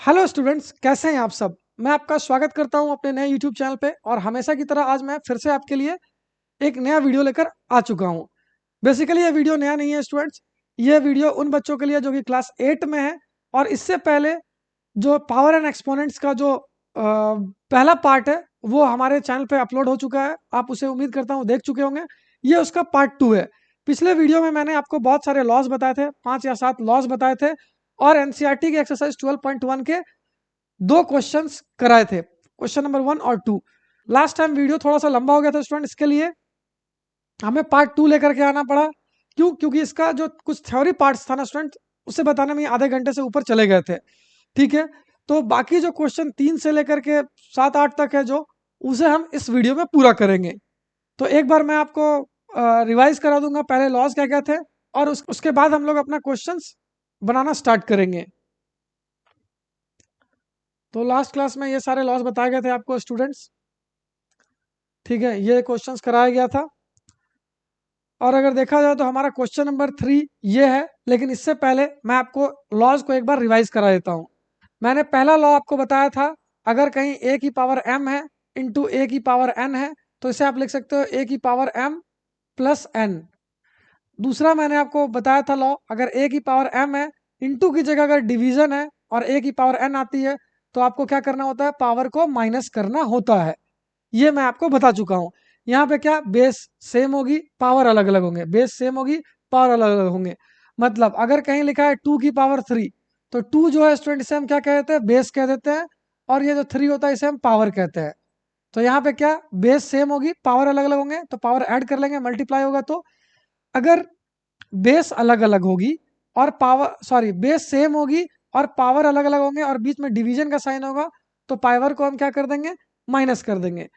Hello students, कैसे हैं आप सब। मैं आपका स्वागत करता हूं अपने नए यूट्यूब चैनल पे। और हमेशा की तरह आज मैं फिर से आपके लिए एक नया वीडियो लेकर आ चुका हूं। बेसिकली ये वीडियो नया नहीं है स्टूडेंट्स, ये वीडियो उन बच्चों के लिए जो कि क्लास 8 में है। और इससे पहले जो पावर एंड एक्सपोनेंट्स का जो पहला पार्ट है वो हमारे चैनल पे अपलोड हो चुका है। आप उसे उम्मीद करता हूँ देख चुके होंगे। ये उसका पार्ट 2 है। पिछले वीडियो में मैंने आपको बहुत सारे लॉज बताए थे, 5 या 7 लॉज बताए थे। और एनसीईआरटी के एक्सरसाइज 12.1 के 2 क्वेश्चंस कराए थे, क्वेश्चन नंबर 1 और 2। लास्ट टाइम वीडियो थोड़ा सा लंबा हो गया था स्टूडेंट, इसके लिए हमें पार्ट 2 लेकर के आना पड़ा। क्योंकि इसका जो कुछ थ्योरी पार्ट्स था ना स्टूडेंट, उसे बताने में आधे घंटे से ऊपर चले गए थे। ठीक है, तो बाकी जो क्वेश्चन 3 से लेकर के 7-8 तक है जो, उसे हम इस वीडियो में पूरा करेंगे। तो एक बार मैं आपको रिवाइज करा दूंगा पहले लॉज क्या क्या थे, और उसके बाद हम लोग अपना क्वेश्चंस बनाना स्टार्ट करेंगे। तो लास्ट क्लास में ये सारे लॉस बताए गए थे आपको स्टूडेंट्स। ठीक है, ये क्वेश्चंस कराया गया था। और अगर देखा जाए तो हमारा क्वेश्चन नंबर 3 ये है। लेकिन इससे पहले मैं आपको लॉज को एक बार रिवाइज करा देता हूँ। मैंने पहला लॉ आपको बताया था, अगर कहीं ए की पावर m है इंटू ए की पावर n है, तो इसे आप लिख सकते हो ए की पावर m प्लस n। दूसरा मैंने आपको बताया था लॉ, अगर ए की पावर m है, इंटू की जगह अगर डिवीजन है और ए की पावर n आती है, तो आपको क्या करना होता है, पावर को माइनस करना होता है। ये मैं आपको बता चुका हूं। यहाँ पे क्या, बेस सेम होगी, पावर अलग अलग होंगे। बेस सेम होगी, पावर अलग अलग होंगे। मतलब अगर कहीं लिखा है 2 की पावर 3, तो 2 जो है स्टूडेंट इसे हम क्या कहते हैं, बेस कह देते हैं। और ये जो 3 होता है इसे हम पावर कहते हैं। तो यहाँ पे क्या, बेस सेम होगी, पावर अलग अलग होंगे, तो पावर ऐड कर लेंगे, मल्टीप्लाई होगा। तो अगर बेस अलग अलग होगी और पावर, सॉरी, बेस सेम होगी और पावर अलग अलग होंगे और बीच में डिवीजन का साइन होगा, तो पावर को हम क्या कर देंगे, माइनस कर देंगे।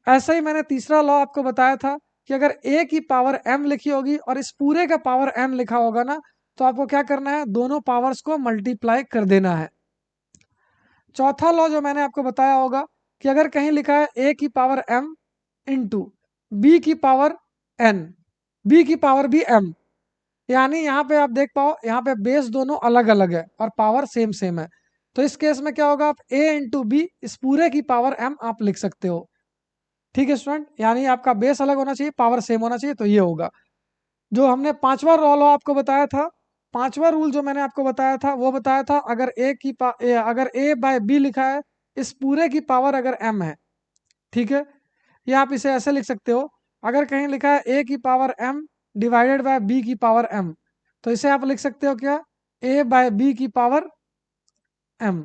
ऐसा ही मैंने तीसरा लॉ आपको बताया था कि अगर a की पावर m लिखी होगी और इस पूरे का पावर n लिखा होगा ना, तो आपको क्या करना है, दोनों पावर्स को मल्टीप्लाई कर देना है। चौथा लॉ जो मैंने आपको बताया होगा कि अगर कहीं लिखा है a की पावर m इंटू बी की पावर n, b की पावर भी m, यानी यहाँ पे आप देख पाओ, यहाँ पे बेस दोनों अलग अलग है और पावर सेम सेम है। तो इस केस में क्या होगा, आप a इंटू बी इस पूरे की पावर m आप लिख सकते हो। ठीक है स्टूडेंट, यानी आपका बेस अलग होना चाहिए, पावर सेम होना चाहिए, तो ये होगा। जो हमने पांचवा लॉ आपको बताया था, पांचवा रूल जो मैंने आपको बताया था वो बताया था, अगर अगर a बाय बी लिखा है, इस पूरे की पावर अगर m है, ठीक है, या आप इसे ऐसे लिख सकते हो, अगर कहीं लिखा है a की power m divided by b की पावर m, तो इसे आप लिख सकते हो क्या, a बाय बी की पावर m।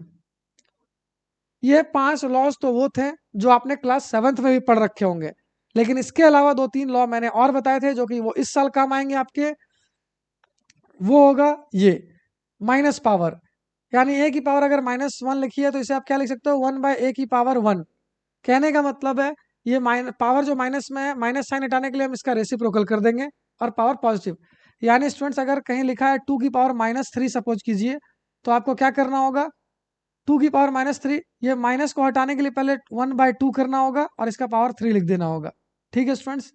ये 5 लॉज तो वो थे जो आपने क्लास 7th में भी पढ़ रखे होंगे। लेकिन इसके अलावा 2-3 लॉ मैंने और बताए थे जो कि वो इस साल काम आएंगे आपके। वो होगा ये माइनस पावर, यानी ए की पावर अगर -1 लिखी है, तो इसे आप क्या लिख सकते हो, 1 बाय ए की पावर 1। कहने का मतलब है, ये पावर जो माइनस में है, माइनस साइन हटाने के लिए हम इसका रेसिप्रोकल कर देंगे और पावर पॉजिटिव। यानी स्टूडेंट्स अगर कहीं लिखा है 2 की पावर -3 सपोज कीजिए, तो आपको क्या करना होगा, 2 की पावर -3, ये माइनस को हटाने के लिए पहले 1/2 करना होगा और इसका पावर 3 लिख देना होगा। ठीक है स्टूडेंट्स।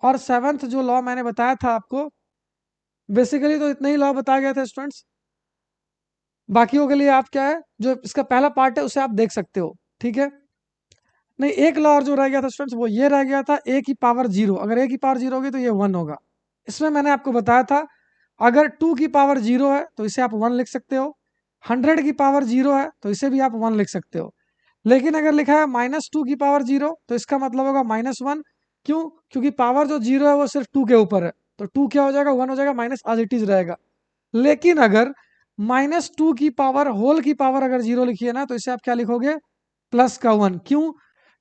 और 7th जो लॉ मैंने बताया था आपको, बेसिकली तो इतने ही लॉ बताए गए थे स्टूडेंट्स। बाकियों के लिए आप क्या है, जो इसका पहला पार्ट है उसे आप देख सकते हो। ठीक है, नहीं, एक लॉ और जो रह गया था स्टूडेंट्स, वो ये रह गया था, ए की पावर 0, अगर ए की पावर 0 होगी तो ये 1 होगा। इसमें मैंने आपको बताया था, अगर 2 की पावर 0 है तो इसे आप 1 लिख सकते हो, 100 की पावर 0 है तो इसे भी आप 1 लिख सकते हो। लेकिन अगर लिखा है -2 की पावर 0, तो इसका मतलब होगा -1। क्यों, क्योंकि पावर जो 0 है वो सिर्फ 2 के ऊपर है, तो 2 क्या हो जाएगा, 1 हो जाएगा, माइनस आज इट इज रहेगा। लेकिन अगर -2 की पावर होल की पावर अगर 0 लिखी है ना, तो इसे आप क्या लिखोगे, प्लस का 1। क्यों,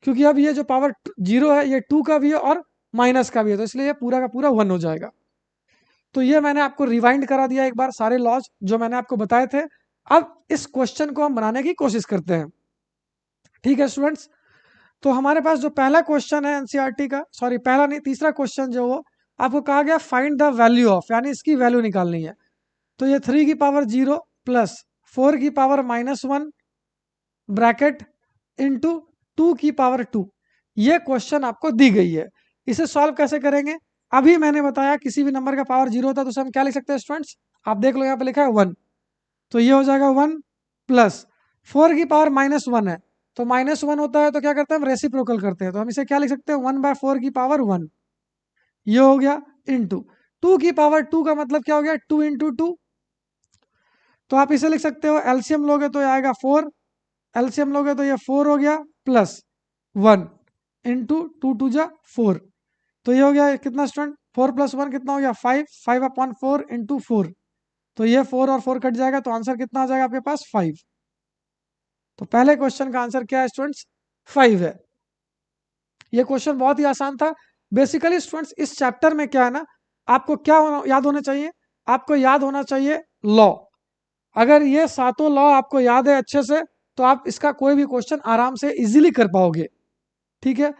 क्योंकि अब ये जो पावर 0 है ये 2 का भी है और माइनस का भी है, तो इसलिए ये पूरा का पूरा 1 हो जाएगा। तो ये मैंने आपको रिवाइंड करा दिया एक बार, सारे लॉज जो मैंने आपको बताए थे। अब इस क्वेश्चन को हम बनाने की कोशिश करते हैं। ठीक है स्टूडेंट्स, तो हमारे पास जो पहला क्वेश्चन है एनसीईआरटी का, सॉरी पहला नहीं, तीसरा क्वेश्चन जो वो आपको कहा गया, फाइंड द वैल्यू ऑफ, यानी इसकी वैल्यू निकालनी है। तो ये 3 की पावर 0 प्लस 4 की पावर -1 ब्रैकेट इंटू 2 की पावर 2, ये क्वेश्चन आपको दी गई है। इसे सॉल्व कैसे करेंगे, अभी मैंने बताया किसी भी नंबर का पावर 0 होता है तो उसे हम क्या लिख सकते हैं स्टूडेंट्स, आप देख लो यहाँ पे लिखा है 1, तो ये हो जाएगा 1 प्लस 4 की पावर -1 है, तो -1 होता है तो क्या करते हैं हम, रेसिप्रोकल करते हैं, तो हम इसे क्या लिख सकते हैं, 1/4 की पावर 1, ये हो गया, इंटू 2 की पावर 2 का मतलब क्या हो गया, 2 इंटू 2, तो आप इसे लिख सकते हो, एलसीएम लोगे तो ये आएगा 4, एलसीएम लोगे तो ये 4 हो गया, प्लस 1 इंटू 2 2 जा 4, तो ये हो गया कितना स्टूडेंट, 4 + 1 कितना हो गया 5, 5/4 इंटू 4, तो ये 4 और 4 कट जाएगा, तो आंसर कितना आ जाएगा आपके पास, 5। तो पहले क्वेश्चन का आंसर क्या है स्टूडेंट्स, 5 है। ये क्वेश्चन बहुत ही आसान था। बेसिकली स्टूडेंट्स इस चैप्टर में क्या है ना, आपको क्या याद होना चाहिए, आपको याद होना चाहिए लॉ। अगर ये सातों लॉ आपको याद है अच्छे से, तो आप इसका कोई भी क्वेश्चन आराम से इजीली कर पाओगे। ठीक है,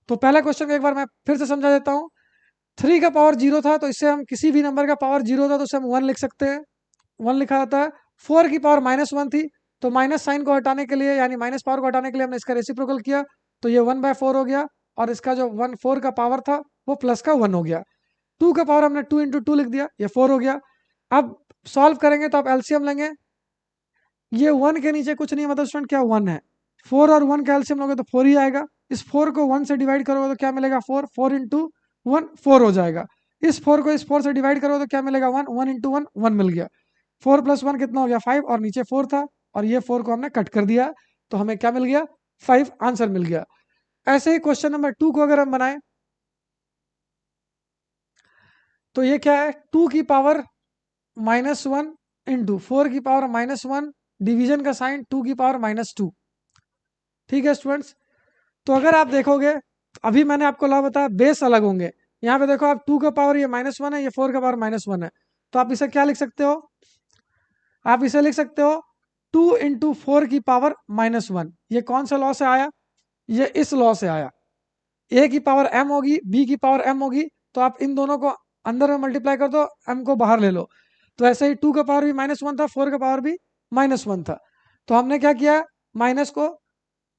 तो पहला क्वेश्चन एक बार मैं फिर से समझा देता हूँ। 3 का पावर 0 था, तो इससे हम किसी भी नंबर का पावर 0 था तो उसे हम 1 लिख सकते हैं, 1 लिखा जाता है। 4 की पावर -1 थी, तो माइनस साइन को हटाने के लिए, यानी माइनस पावर को हटाने के लिए हमने इसका रेसिप्रोकल किया, तो ये 1/4 हो गया, और इसका जो 4 का पावर था वो प्लस का 1 हो गया। 2 का पावर हमने 2 इंटू 2 लिख दिया, ये 4 हो गया। अब सॉल्व करेंगे तो आप एलसीएम लेंगे, ये 1 के नीचे कुछ नहीं, मतलब स्टूडेंट क्या 1 है, 4 और 1 का एलसीएम लोगे तो 4 ही आएगा। इस 4 को 1 से डिवाइड करोगे तो क्या मिलेगा, 4, 4 इंटू 1 4 हो जाएगा। इस 4 को इस 4 से डिवाइड करोगे तो क्या मिलेगा, 1, 1 इंटू 1 1 मिल गया। 4 + 1 कितना हो गया 5, और नीचे 4 था, और ये 4 को हमने कट कर दिया, तो हमें क्या मिल गया, 5 आंसर मिल गया। ऐसे ही क्वेश्चन नंबर 2 को अगर हम बनाएं, तो ये क्या है, 2 की पावर -1 इंटू 4 की पावर -1, डिवीजन का साइन 2 की पावर -2। ठीक है स्टूडेंट्स, तो अगर आप देखोगे, अभी मैंने आपको लॉ बताया, बेस अलग होंगे। यहाँ पे देखो आप 2 का पावर ये -1 है, ये 4 का पावर -1 है, तो आप इसे क्या लिख सकते हो, आप इसे लिख सकते हो 2 इंटू 4 की पावर -1। ये कौन सा लॉ से आया, ये इस लॉ से आया। ए की पावर m होगी, बी की पावर m होगी, तो आप इन दोनों को अंदर में मल्टीप्लाई कर दो, m को बाहर ले लो। तो ऐसे ही 2 का पावर भी -1 था, 4 का पावर भी -1 था, तो हमने क्या किया, माइनस को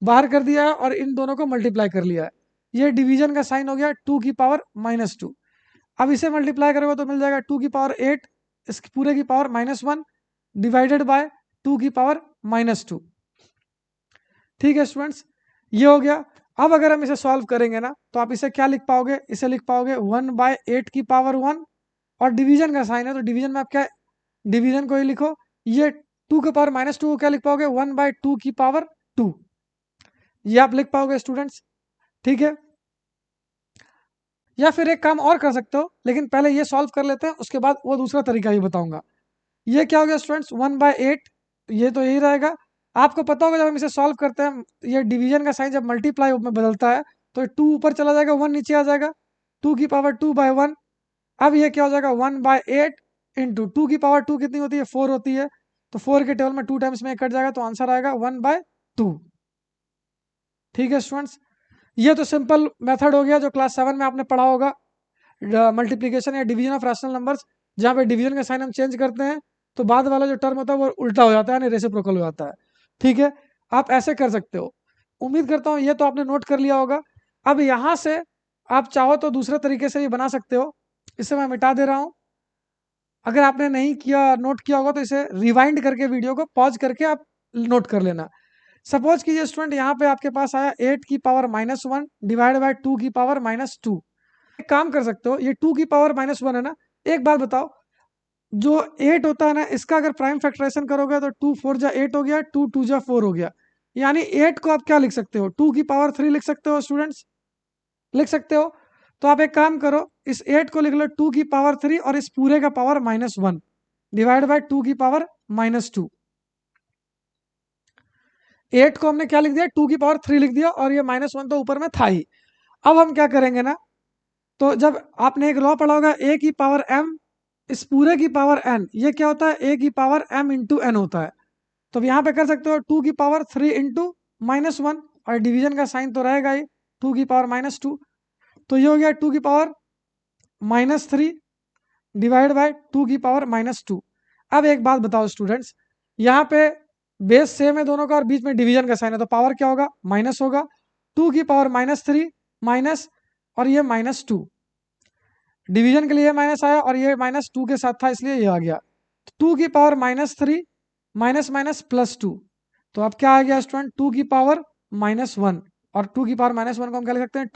बाहर कर दिया और इन दोनों को मल्टीप्लाई कर लिया। ये डिवीजन का साइन हो गया 2 की पावर -2। अब इसे मल्टीप्लाई करोगे तो मिल जाएगा 2 की पावर 8, इस पूरे की पावर -1 डिवाइडेड बाय 2 की पावर -2। ठीक है स्टूडेंट्स, ये हो गया। अब अगर हम इसे सॉल्व करेंगे ना, तो आप इसे क्या लिख पाओगे, इसे लिख पाओगे 1/8 की पावर 1, और डिवीजन का साइन है तो डिवीजन में आप क्या, डिवीजन को ही लिखो। ये 2 के पावर -2 को क्या लिख पाओगे, 1/2 की पावर 2, ये आप लिख पाओगे स्टूडेंट्स। ठीक है, या फिर एक काम और कर सकते हो, लेकिन पहले ये सॉल्व कर लेते हैं, उसके बाद वो दूसरा तरीका ही बताऊंगा। ये क्या हो गया स्टूडेंट्स, 1/8, ये तो यही रहेगा। आपको पता होगा जब हम इसे सॉल्व करते हैं, ये डिवीजन का साइन जब मल्टीप्लाई में बदलता है, तो 2 ऊपर चला जाएगा, 1 नीचे आ जाएगा, 2 की पावर 2/1। अब ये क्या हो जाएगा, 1/8 इंटू 2 की पावर 2 कितनी होती है, 4 होती है, तो 4 के टेबल में 2 टाइम्स में कट जाएगा, तो आंसर आएगा 1/2। ठीक है स्टूडेंट्स, ये तो सिंपल मेथड हो गया जो क्लास 7 में आपने पढ़ा होगा, मल्टीप्लीकेशन या डिवीजन ऑफ रैशनल नंबर्स, जहाँ पे डिवीजन का साइन हम चेंज करते हैं, तो बाद वाला जो टर्म होता है वो उल्टा हो जाता है, यानी रेसिप्रोकल हो जाता है। ठीक है, आप ऐसे कर सकते हो। उम्मीद करता हूँ ये तो आपने नोट कर लिया होगा। अब यहाँ से आप चाहो तो दूसरे तरीके से भी बना सकते हो, इसे मैं मिटा दे रहा हूँ। अगर आपने नहीं किया, नोट किया होगा, तो इसे रिवाइंड करके वीडियो को पॉज करके आप नोट कर लेना। सपोज कीजिए स्टूडेंट, यहाँ पे आपके पास आया 8 की पावर -1 डिवाइड बाय 2 की पावर -2। एक काम कर सकते हो, ये 2 की पावर -1 है ना, एक बात बताओ, जो 8 होता है ना, इसका अगर प्राइम फैक्टराइजेशन करोगे तो 2 4 जा 8 हो गया, 2 2 जा 4 हो गया, यानी 8 को आप क्या लिख सकते हो, 2 की पावर 3 लिख सकते हो स्टूडेंट्स, लिख सकते हो। तो आप एक काम करो, इस 8 को लिख लो 2 की पावर 3, और इस पूरे का पावर -1 डिवाइड बाय 2 की पावर -2। 8 को हमने क्या लिख दिया, 2 की पावर 3 लिख दिया, और ये -1 तो ऊपर में था ही। अब हम क्या करेंगे ना, तो जब आपने एक लॉ पढ़ा होगा, ए की पावर m इस पूरे की पावर n, ये क्या होता है, ए की पावर m इंटू एन होता है। तो यहाँ पे कर सकते हो 2 की पावर 3 इंटू -1, और डिवीजन का साइन तो रहेगा ही, 2 की पावर -2, तो ये हो गया 2 की पावर -3 डिवाइड बाय 2 की पावर -2। अब एक बात बताओ स्टूडेंट्स, यहाँ पे बेस सेम है दोनों का, और बीच में डिवीजन का साइन है, तो पावर क्या होगा, माइनस होगा। 2 की पावर -3 माइनस, और ये -2, डिवीजन के लिए माइनस आया, और ये -2 के साथ था, इसलिए ये आ गया। 2 की पावर -3 माइनस माइनस +2, तो अब क्या आ गया स्टूडेंट, 2 की पावर -1, और 2 की पावर -1 को हम क्या लिख सकते हैं,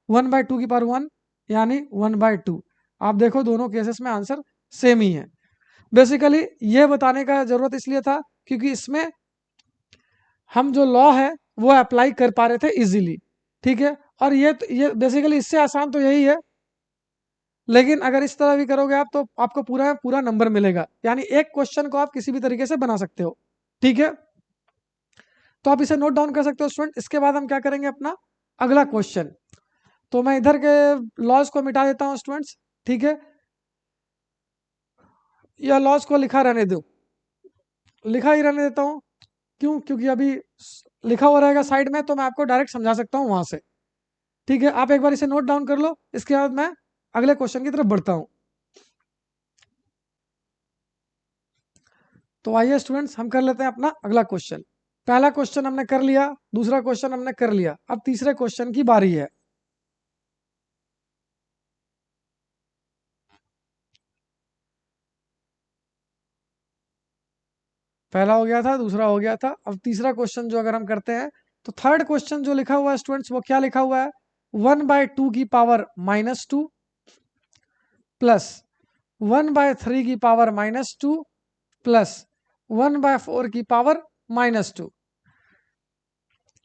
1/2 यानी 1/2। आप देखो दोनों केसेस में आंसर सेम ही है। बेसिकली ये बताने का जरूरत इसलिए था क्योंकि इसमें हम जो लॉ है वो अप्लाई कर पा रहे थे इजीली, ठीक है। और ये बेसिकली इससे आसान तो यही है, लेकिन अगर इस तरह भी करोगे आप तो आपको पूरा पूरा नंबर मिलेगा, यानी एक क्वेश्चन को आप किसी भी तरीके से बना सकते हो, ठीक है। तो आप इसे नोट डाउन कर सकते हो स्टूडेंट। इसके बाद हम क्या करेंगे, अपना अगला क्वेश्चन। तो मैं इधर के लॉज को मिटा देता हूँ स्टूडेंट्स, ठीक है, या लॉज को लिखा रहने दो, लिखा ही रहने देता हूँ। क्यों, क्योंकि अभी लिखा हुआ रहेगा साइड में तो मैं आपको डायरेक्ट समझा सकता हूँ वहां से, ठीक है। आप एक बार इसे नोट डाउन कर लो, इसके बाद मैं अगले क्वेश्चन की तरफ बढ़ता हूँ। तो आइए स्टूडेंट्स, हम कर लेते हैं अपना अगला क्वेश्चन। पहला क्वेश्चन हमने कर लिया, दूसरा क्वेश्चन हमने कर लिया, अब तीसरे क्वेश्चन की बारी है। पहला हो गया था, दूसरा हो गया था, अब तीसरा क्वेश्चन जो अगर हम करते हैं तो थर्ड क्वेश्चन जो लिखा हुआ है स्टूडेंट्स, वो क्या लिखा हुआ है, 1/2 की पावर -2 प्लस 1/3 की पावर -2 प्लस 1/4 की पावर -2।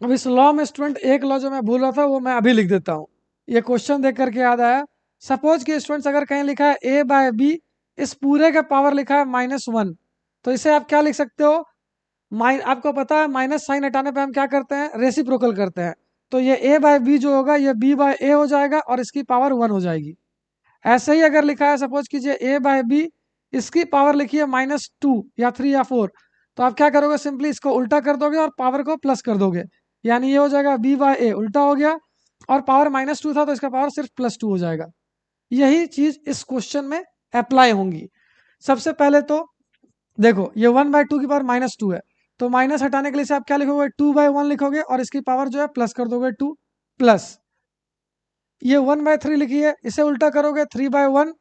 अब इस लॉ में स्टूडेंट एक लॉ जो मैं भूल रहा था वो मैं अभी लिख देता हूँ, ये क्वेश्चन देख करके याद आया। सपोज कि स्टूडेंट्स अगर कहीं लिखा है a/b, इस पूरे का पावर लिखा है -1, तो इसे आप क्या लिख सकते हो, आपको पता है माइनस साइन हटाने पे हम क्या करते हैं, रेसिप्रोकल करते हैं। तो ये a/b जो होगा ये b/a हो जाएगा और इसकी पावर 1 हो जाएगी। ऐसे ही अगर लिखा है सपोज कीजिए a/b, इसकी पावर लिखिए -2 या 3 या 4, तो आप क्या करोगे, सिंपली इसको उल्टा कर दोगे और पावर को प्लस कर दोगे, यानी ये हो जाएगा b/a, उल्टा हो गया, और पावर -2 था तो इसका पावर सिर्फ +2 हो जाएगा। यही चीज इस क्वेश्चन में अप्लाई होंगी। सबसे पहले तो देखो ये 1/2 की पावर -2 है, तो माइनस हटाने के लिए से आप क्या लिखोगे, 2/1 लिखोगे और इसकी पावर जो है प्लस कर दोगे 2, प्लस ये 1/3 लिखी है, इसे उल्टा करोगे 3/1,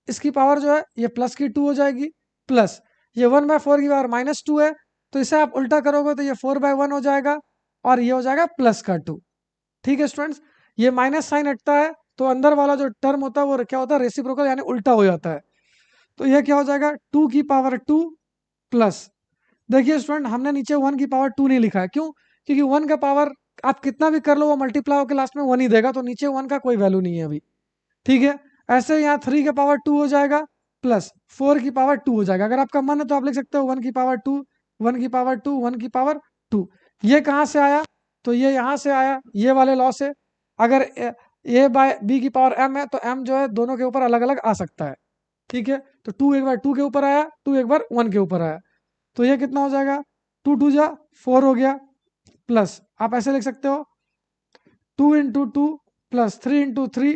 इसकी पावर जो है ये प्लस की 2 हो जाएगी, प्लस ये 1/4 की पावर -2 है, तो इसे आप उल्टा करोगे तो ये 4/1 हो जाएगा और ये हो जाएगा प्लस का 2, ठीक है स्टूडेंट्स। ये माइनस साइन हटता है तो अंदर वाला जो टर्म होता है वो क्या होता है, रेसिप्रोकल यानी उल्टा हो जाता है। तो ये क्या हो जाएगा, 2 की पावर 2 प्लस, देखिए स्टूडेंट हमने नीचे 1 की पावर 2 नहीं लिखा है, क्यों, क्योंकि 1 का पावर आप कितना भी कर लो वो मल्टीप्लाई होकर लास्ट में 1 ही देगा, तो नीचे 1 का कोई वैल्यू नहीं है अभी, ठीक है। ऐसे यहाँ 3 की पावर 2 हो जाएगा प्लस 4 की पावर 2 हो जाएगा। अगर आपका मन है तो आप लिख सकते हो 1 की पावर 2, 1 की पावर 2, 1 की पावर 2। ये कहाँ से आया, तो ये यहाँ से आया, ये वाले लॉ से। अगर a/b की पावर m है तो m जो है दोनों के ऊपर अलग अलग आ सकता है, ठीक है। तो 2 एक बार 2 के ऊपर आया, 2 एक बार 1 के ऊपर आया, तो ये कितना हो जाएगा, 2 2 जा 4 हो गया, प्लस आप ऐसे लिख सकते हो 2 × 2 प्लस 3 × 3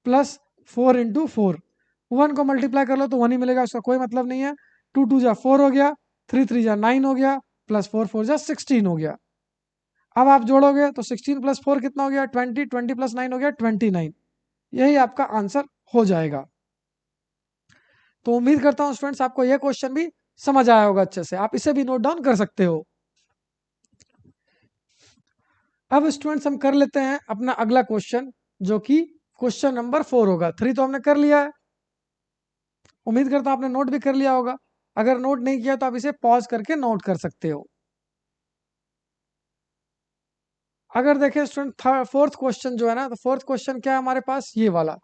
प्लस 4 × 4। 1 को मल्टीप्लाई कर लो तो 1 ही मिलेगा, उसका कोई मतलब नहीं है। 2 2 जा 4 हो गया, 3 3 जा 9 हो गया, प्लस 4 4 जा 16 हो गया। अब आप जोड़ोगे तो 16 + 4 कितना हो गया, 20, 20 + 9 हो गया 29। यही आपका आंसर हो जाएगा। तो उम्मीद करता हूँ स्टूडेंट्स आपको यह क्वेश्चन भी समझ आया होगा अच्छे से, आप इसे भी नोट डाउन कर सकते हो। अब स्टूडेंट्स हम कर लेते हैं अपना अगला क्वेश्चन, जो कि क्वेश्चन नंबर 4 होगा। 3 तो हमने कर लिया है, उम्मीद करता हूं आपने नोट भी कर लिया होगा। अगर नोट नहीं किया तो आप इसे पॉज करके नोट कर सकते हो। अगर देखें स्टूडेंट फोर्थ क्वेश्चन जो है ना, तो फोर्थ क्वेश्चन क्या है हमारे पास, ये वाला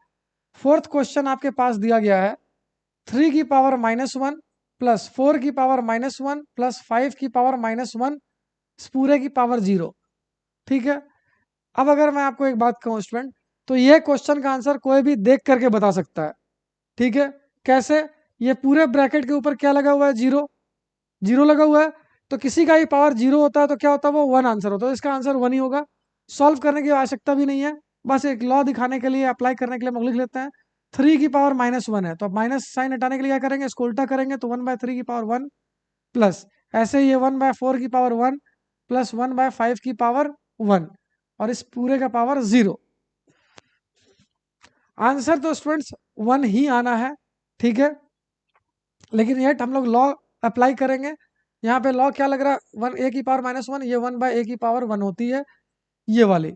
फोर्थ क्वेश्चन आपके पास दिया गया है, 3 की पावर -1 प्लस 4 की पावर -1 प्लस 5 की पावर -1 इस पूरे की पावर 0, ठीक है। अब अगर मैं आपको एक बात कहूं स्टूडेंट, तो ये क्वेश्चन का आंसर कोई भी देख करके बता सकता है, ठीक है। कैसे, ये पूरे ब्रैकेट के ऊपर क्या लगा हुआ है, 0 0 लगा हुआ है, तो किसी का ही पावर 0 होता है तो क्या होता है, वो 1 आंसर होता है, तो इसका आंसर 1 ही होगा। सॉल्व करने की आवश्यकता भी नहीं है, बस एक लॉ दिखाने के लिए, अप्लाई करने के लिए हम लिख लेते हैं। 3 की पावर -1 है, तो अब माइनस साइन हटाने के लिए क्या करेंगे, इसको उल्टा करेंगे, तो 1/3 की पावर 1 प्लस, ऐसे ही ये 1/4 की पावर 1 प्लस 1/5 की पावर 1 और इस पूरे का पावर 0। आंसर तो स्टूडेंट्स 1 ही आना है, ठीक है, लेकिन ये हम लोग लॉ अप्लाई करेंगे। यहाँ पे लॉ क्या लग रहा है, 1 a⁻⁻1, ये 1/a⁻1 होती है, ये वाली।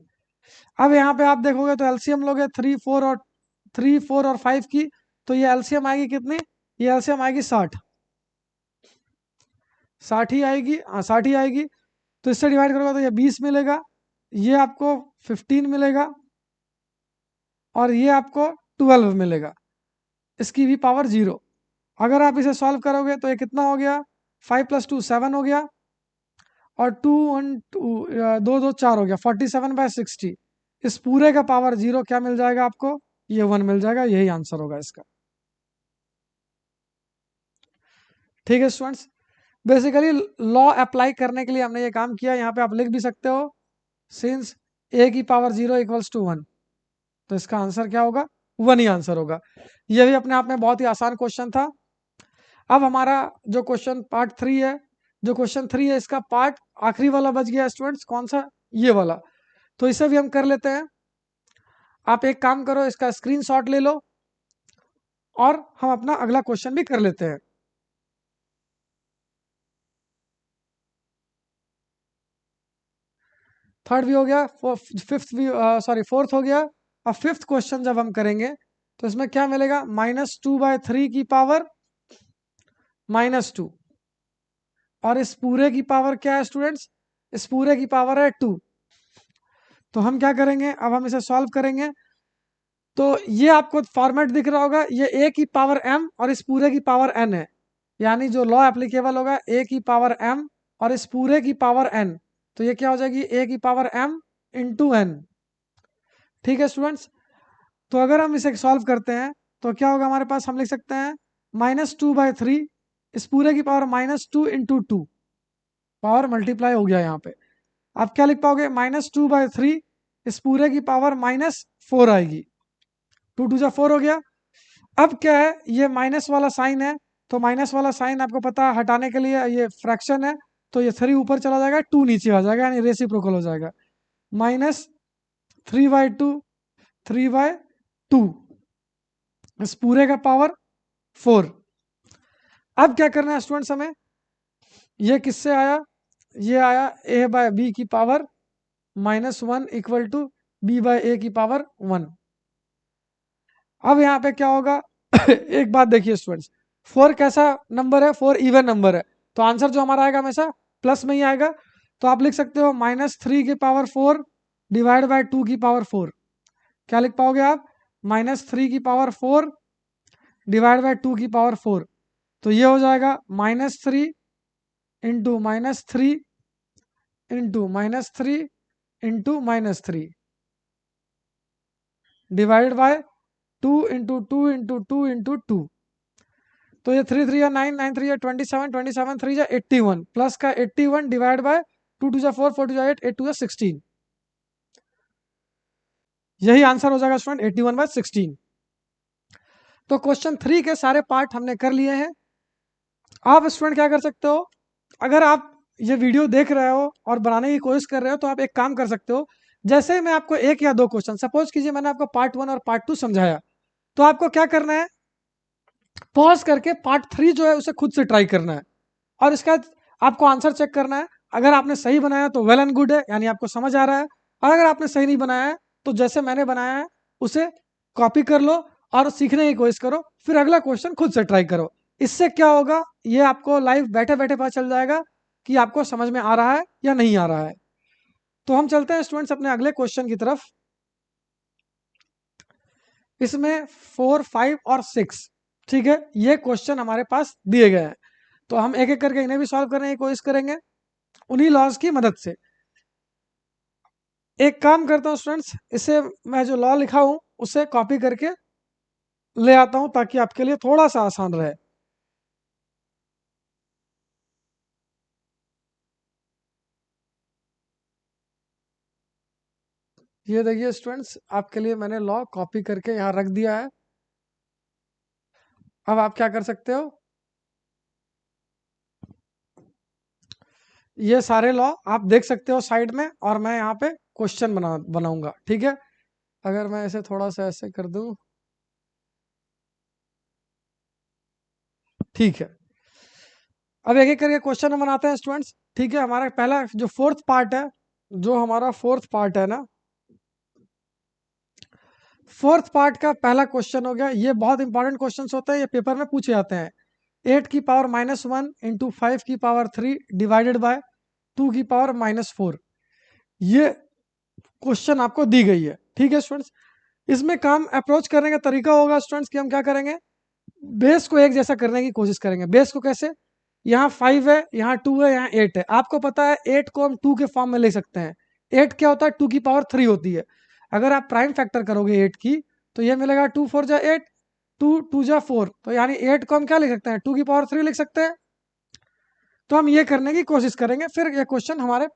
अब यहाँ पे आप देखोगे तो एलसीएम लोगे 3 4 और 5 की, तो ये एलसीएम आएगी कितनी, ये एलसीएम आएगी 60, 60 ही आएगी, हाँ 60 ही आएगी। तो इससे डिवाइड करोगे तो ये 20 मिलेगा, ये आपको 15 मिलेगा, और ये आपको 12 मिलेगा, इसकी भी पावर 0। अगर आप इसे सॉल्व करोगे तो ये कितना हो गया, 5 + 2 7 हो गया, और 2 1 2 2 2 4 हो गया, 47/60। इस पूरे का पावर 0 क्या मिल जाएगा आपको, ये 1 मिल जाएगा, यही आंसर होगा इसका। ठीक है स्टूडेंट्स, बेसिकली लॉ अप्लाई करने के लिए हमने ये काम किया। यहाँ पे आप लिख भी सकते हो, सिंस a⁻0 = 1, तो इसका आंसर क्या होगा, 1 ही आंसर होगा। ये भी अपने आप में बहुत ही आसान क्वेश्चन था। अब हमारा जो क्वेश्चन पार्ट 3 है, जो क्वेश्चन 3 है इसका पार्ट आखिरी वाला बच गया स्टूडेंट्स, कौन सा, ये वाला। तो इसे भी हम कर लेते हैं। आप एक काम करो, इसका स्क्रीनशॉट ले लो, और हम अपना अगला क्वेश्चन भी कर लेते हैं। थर्ड भी हो गया, फिफ्थ भी, सॉरी फोर्थ हो गया। अब फिफ्थ क्वेश्चन जब हम करेंगे तो इसमें क्या मिलेगा, -2/3 की पावर -2, और इस पूरे की पावर क्या है स्टूडेंट्स, इस पूरे की पावर है 2। तो हम क्या करेंगे, अब हम इसे सॉल्व करेंगे। तो ये आपको फॉर्मेट दिख रहा होगा, ये a की पावर m और इस पूरे की पावर n है, यानी जो लॉ एप्लीकेबल होगा a की पावर m और इस पूरे की पावर n। तो ये क्या हो जाएगी, a की पावर m इंटू n। ठीक है स्टूडेंट्स, तो अगर हम इसे सॉल्व करते हैं तो क्या होगा हमारे पास, हम लिख सकते हैं -2/3, इस पूरे की पावर -2 इंटू 2, पावर मल्टीप्लाई हो गया यहाँ पे। आप क्या लिख पाओगे, -2/3, इस पूरे की पावर -4 आएगी, 2 2 4 हो गया। अब क्या है, ये माइनस वाला साइन है, तो माइनस वाला साइन आपको पता है हटाने के लिए, ये फ्रैक्शन है, तो ये 3 ऊपर चला जाएगा, 2 नीचे आ जाएगा, यानी रेसिप्रोकल हो जाएगा, -3/2, 3/2, इस पूरे का पावर 4। अब क्या करना है स्टूडेंट्स हमें, ये किससे आया, ये आया a/b की पावर -1 = b/a की पावर 1। अब यहाँ पे क्या होगा एक बात देखिए स्टूडेंट्स, 4 कैसा नंबर है, 4 इवन नंबर है, तो आंसर जो हमारा आएगा हमेशा प्लस में ही आएगा। तो आप लिख सकते हो -3 की पावर 4 डिवाइड बाय 2 की पावर 4। क्या लिख पाओगे आप, -3 की पावर 4 डिवाइड बाय 2 की पावर 4। तो ये हो जाएगा -3 into -3 into -3 into -3 divide by 2 into 2 into 2 into 2। तो ये 3 3 9, 9 3 27, 27 3 81, प्लस का 81 डिवाइड बाय 2 2 4, 4 2 8, 8 2 16। यही आंसर हो जाएगा स्टूडेंट, 81/16। तो क्वेश्चन 3 के सारे पार्ट हमने कर लिए हैं। आप स्टूडेंट क्या कर सकते हो, अगर आप ये वीडियो देख रहे हो और बनाने की कोशिश कर रहे हो, तो आप एक काम कर सकते हो, जैसे मैं आपको एक या दो क्वेश्चन, सपोज कीजिए मैंने आपको पार्ट 1 और पार्ट 2 समझाया, तो आपको क्या करना है, पॉज करके पार्ट 3 जो है उसे खुद से ट्राई करना है, और इसका आपको आंसर चेक करना है। अगर आपने सही बनाया तो वेल एंड गुड है, यानी आपको समझ आ रहा है, और अगर आपने सही नहीं बनाया है तो जैसे मैंने बनाया है उसे कॉपी कर लो और सीखने की कोशिश करो, फिर अगला क्वेश्चन खुद से ट्राई करो। इससे क्या होगा, ये आपको लाइव बैठे बैठे पता चल जाएगा कि आपको समझ में आ रहा है या नहीं आ रहा है। तो हम चलते हैं स्टूडेंट्स अपने अगले क्वेश्चन की तरफ। इसमें 4 5 और 6, ठीक है, ये क्वेश्चन हमारे पास दिए गए हैं, तो हम एक एक करके इन्हें भी सॉल्व करने की कोशिश करेंगे उन्हीं लॉज की मदद से। एक काम करता हूँ स्टूडेंट्स, इसे मैं जो लॉ लिखा हूँ उसे कॉपी करके ले आता हूँ ताकि आपके लिए थोड़ा सा आसान रहे। ये देखिए स्टूडेंट्स, आपके लिए मैंने लॉ कॉपी करके यहाँ रख दिया है। अब आप क्या कर सकते हो, ये सारे लॉ आप देख सकते हो साइड में, और मैं यहाँ पे क्वेश्चन बनाऊंगा, ठीक है। अगर मैं इसे थोड़ा सा ऐसे कर दूं, ठीक है। अब एक एक करके क्वेश्चन हम बनाते हैं स्टूडेंट्स। ठीक है, हमारा पहला जो फोर्थ पार्ट है, जो हमारा फोर्थ पार्ट है ना, फोर्थ पार्ट का पहला क्वेश्चन हो गया। ये बहुत इंपॉर्टेंट क्वेश्चंस होते हैं, ये पेपर में पूछे जाते हैं। 8⁻⁻1 इंटू 5⁻3 डिवाइडेड बाय 2⁻⁻4, ये क्वेश्चन आपको दी गई है। ठीक है स्टूडेंट्स, इसमें काम अप्रोच करने का तरीका होगा स्टूडेंट्स कि हम क्या करेंगे, बेस को एक जैसा करने की कोशिश करेंगे। बेस को कैसे, यहाँ 5 है, यहाँ 2 है, यहाँ 8 है। आपको पता है 8 को हम 2 के फॉर्म में ले सकते हैं। 8 क्या होता है, 2⁻3 होती है। अगर आप प्राइम फैक्टर करोगे 8 की, तो ये मिलेगा 2 4 जा 8, 2 2 जा 4, तो यानी 8 को हम क्या लिख सकते हैं, 2⁻3 लिख सकते हैं। तो हम ये करने की कोशिश करेंगे, फिर ये क्वेश्चन हमारे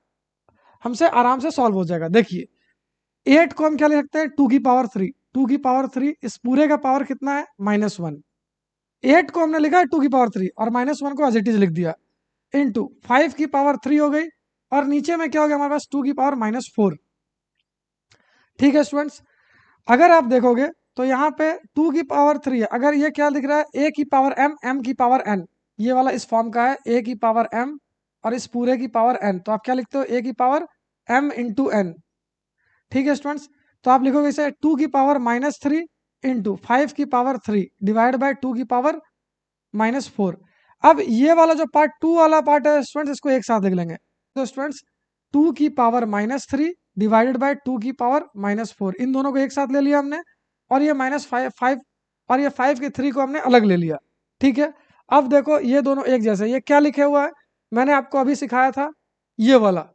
हमसे आराम से सॉल्व हो जाएगा। देखिए 8 को हम क्या लिख सकते हैं, 2⁻3, 2⁻3 इस पूरे का पावर कितना है, -1। 8 को हमने लिखा है 2⁻3 और -1 को एज इट इज लिख दिया, इंटू 5⁻3 हो गई, और नीचे में क्या हो गया हमारे पास, 2⁻4। ठीक है स्टूडेंट्स, अगर आप देखोगे तो यहाँ पे 2⁻3 है। अगर ये क्या दिख रहा है, a की पावर m, m की पावर n, ये वाला इस फॉर्म का है, a की पावर m और इस पूरे की पावर n, तो आप क्या लिखते हो, a की पावर m इंटू n। ठीक है स्टूडेंट्स, तो आप लिखोगे इसे 2⁻3 इंटू 5⁻3 डिवाइड बाय 2⁻4। अब ये वाला जो पार्ट 2 वाला पार्ट है स्टूडेंट्स, इसको एक साथ लिख लेंगे। तो स्टूडेंट्स 2⁻3 डिवाइडेड बाय 2⁻4, इन दोनों को एक साथ ले लिया हमने, और ये -5 और ये 5 के 3 को हमने अलग ले लिया। ठीक है, अब देखो ये दोनों एक जैसे, ये क्या लिखे हुआ है, मैंने आपको अभी सिखाया था ये वाला।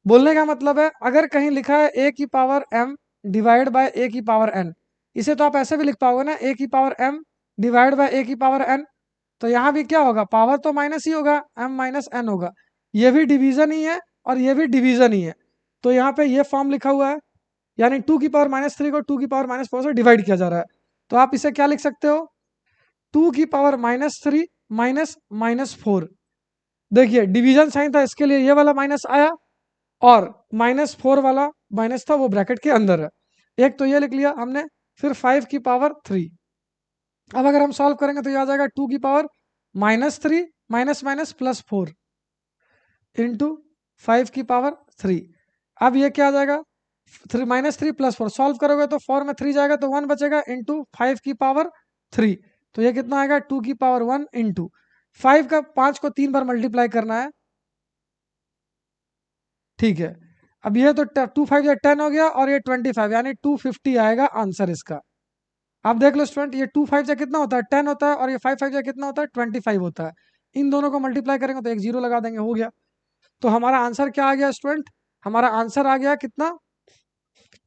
बोलने का मतलब है, अगर कहीं लिखा है a की power m divide by a की पावर n, इसे तो आप ऐसे भी लिख पाओगे ना, a की power m divide by a की पावर n, तो यहाँ भी क्या होगा, पावर तो माइनस ही होगा, m माइनस n होगा। ये भी डिवीजन ही है और ये भी डिवीजन ही है, तो यहाँ पे ये फॉर्म लिखा हुआ है, यानी 2⁻3 को 2⁻4 से डिवाइड किया जा रहा है। तो आप इसे क्या लिख सकते हो, 2⁻3 माइनस -4। देखिए डिवीजन साइन था, इसके लिए ये वाला माइनस आया, और -4 वाला माइनस था वो ब्रैकेट के अंदर है। एक तो ये लिख लिया हमने, फिर 5⁻3। अब अगर हम सॉल्व करेंगे तो ये आ जाएगा 2⁻3 माइनस माइनस +4 इंटू 5⁻3। अब ये क्या आ जाएगा, -3 +4, सॉल्व करोगे तो 4 में 3 जाएगा तो 1 बचेगा, इंटू 5⁻3, तो ये कितना आएगा, 2⁻1 इंटू 5 को 3 बार मल्टीप्लाई करना है। ठीक है, अब ये तो 2 5 या 10 हो गया, और ये 25, यानी 250 आएगा आंसर इसका। आप देख लो स्टूडेंट, ये 2 5 से कितना होता है, 10 होता है, और ये 5 5 से कितना होता है, 25 होता है। इन दोनों को मल्टीप्लाई करेंगे तो एक जीरो लगा देंगे, हो गया। तो हमारा आंसर क्या आ गया स्टूडेंट, हमारा आंसर आ गया कितना,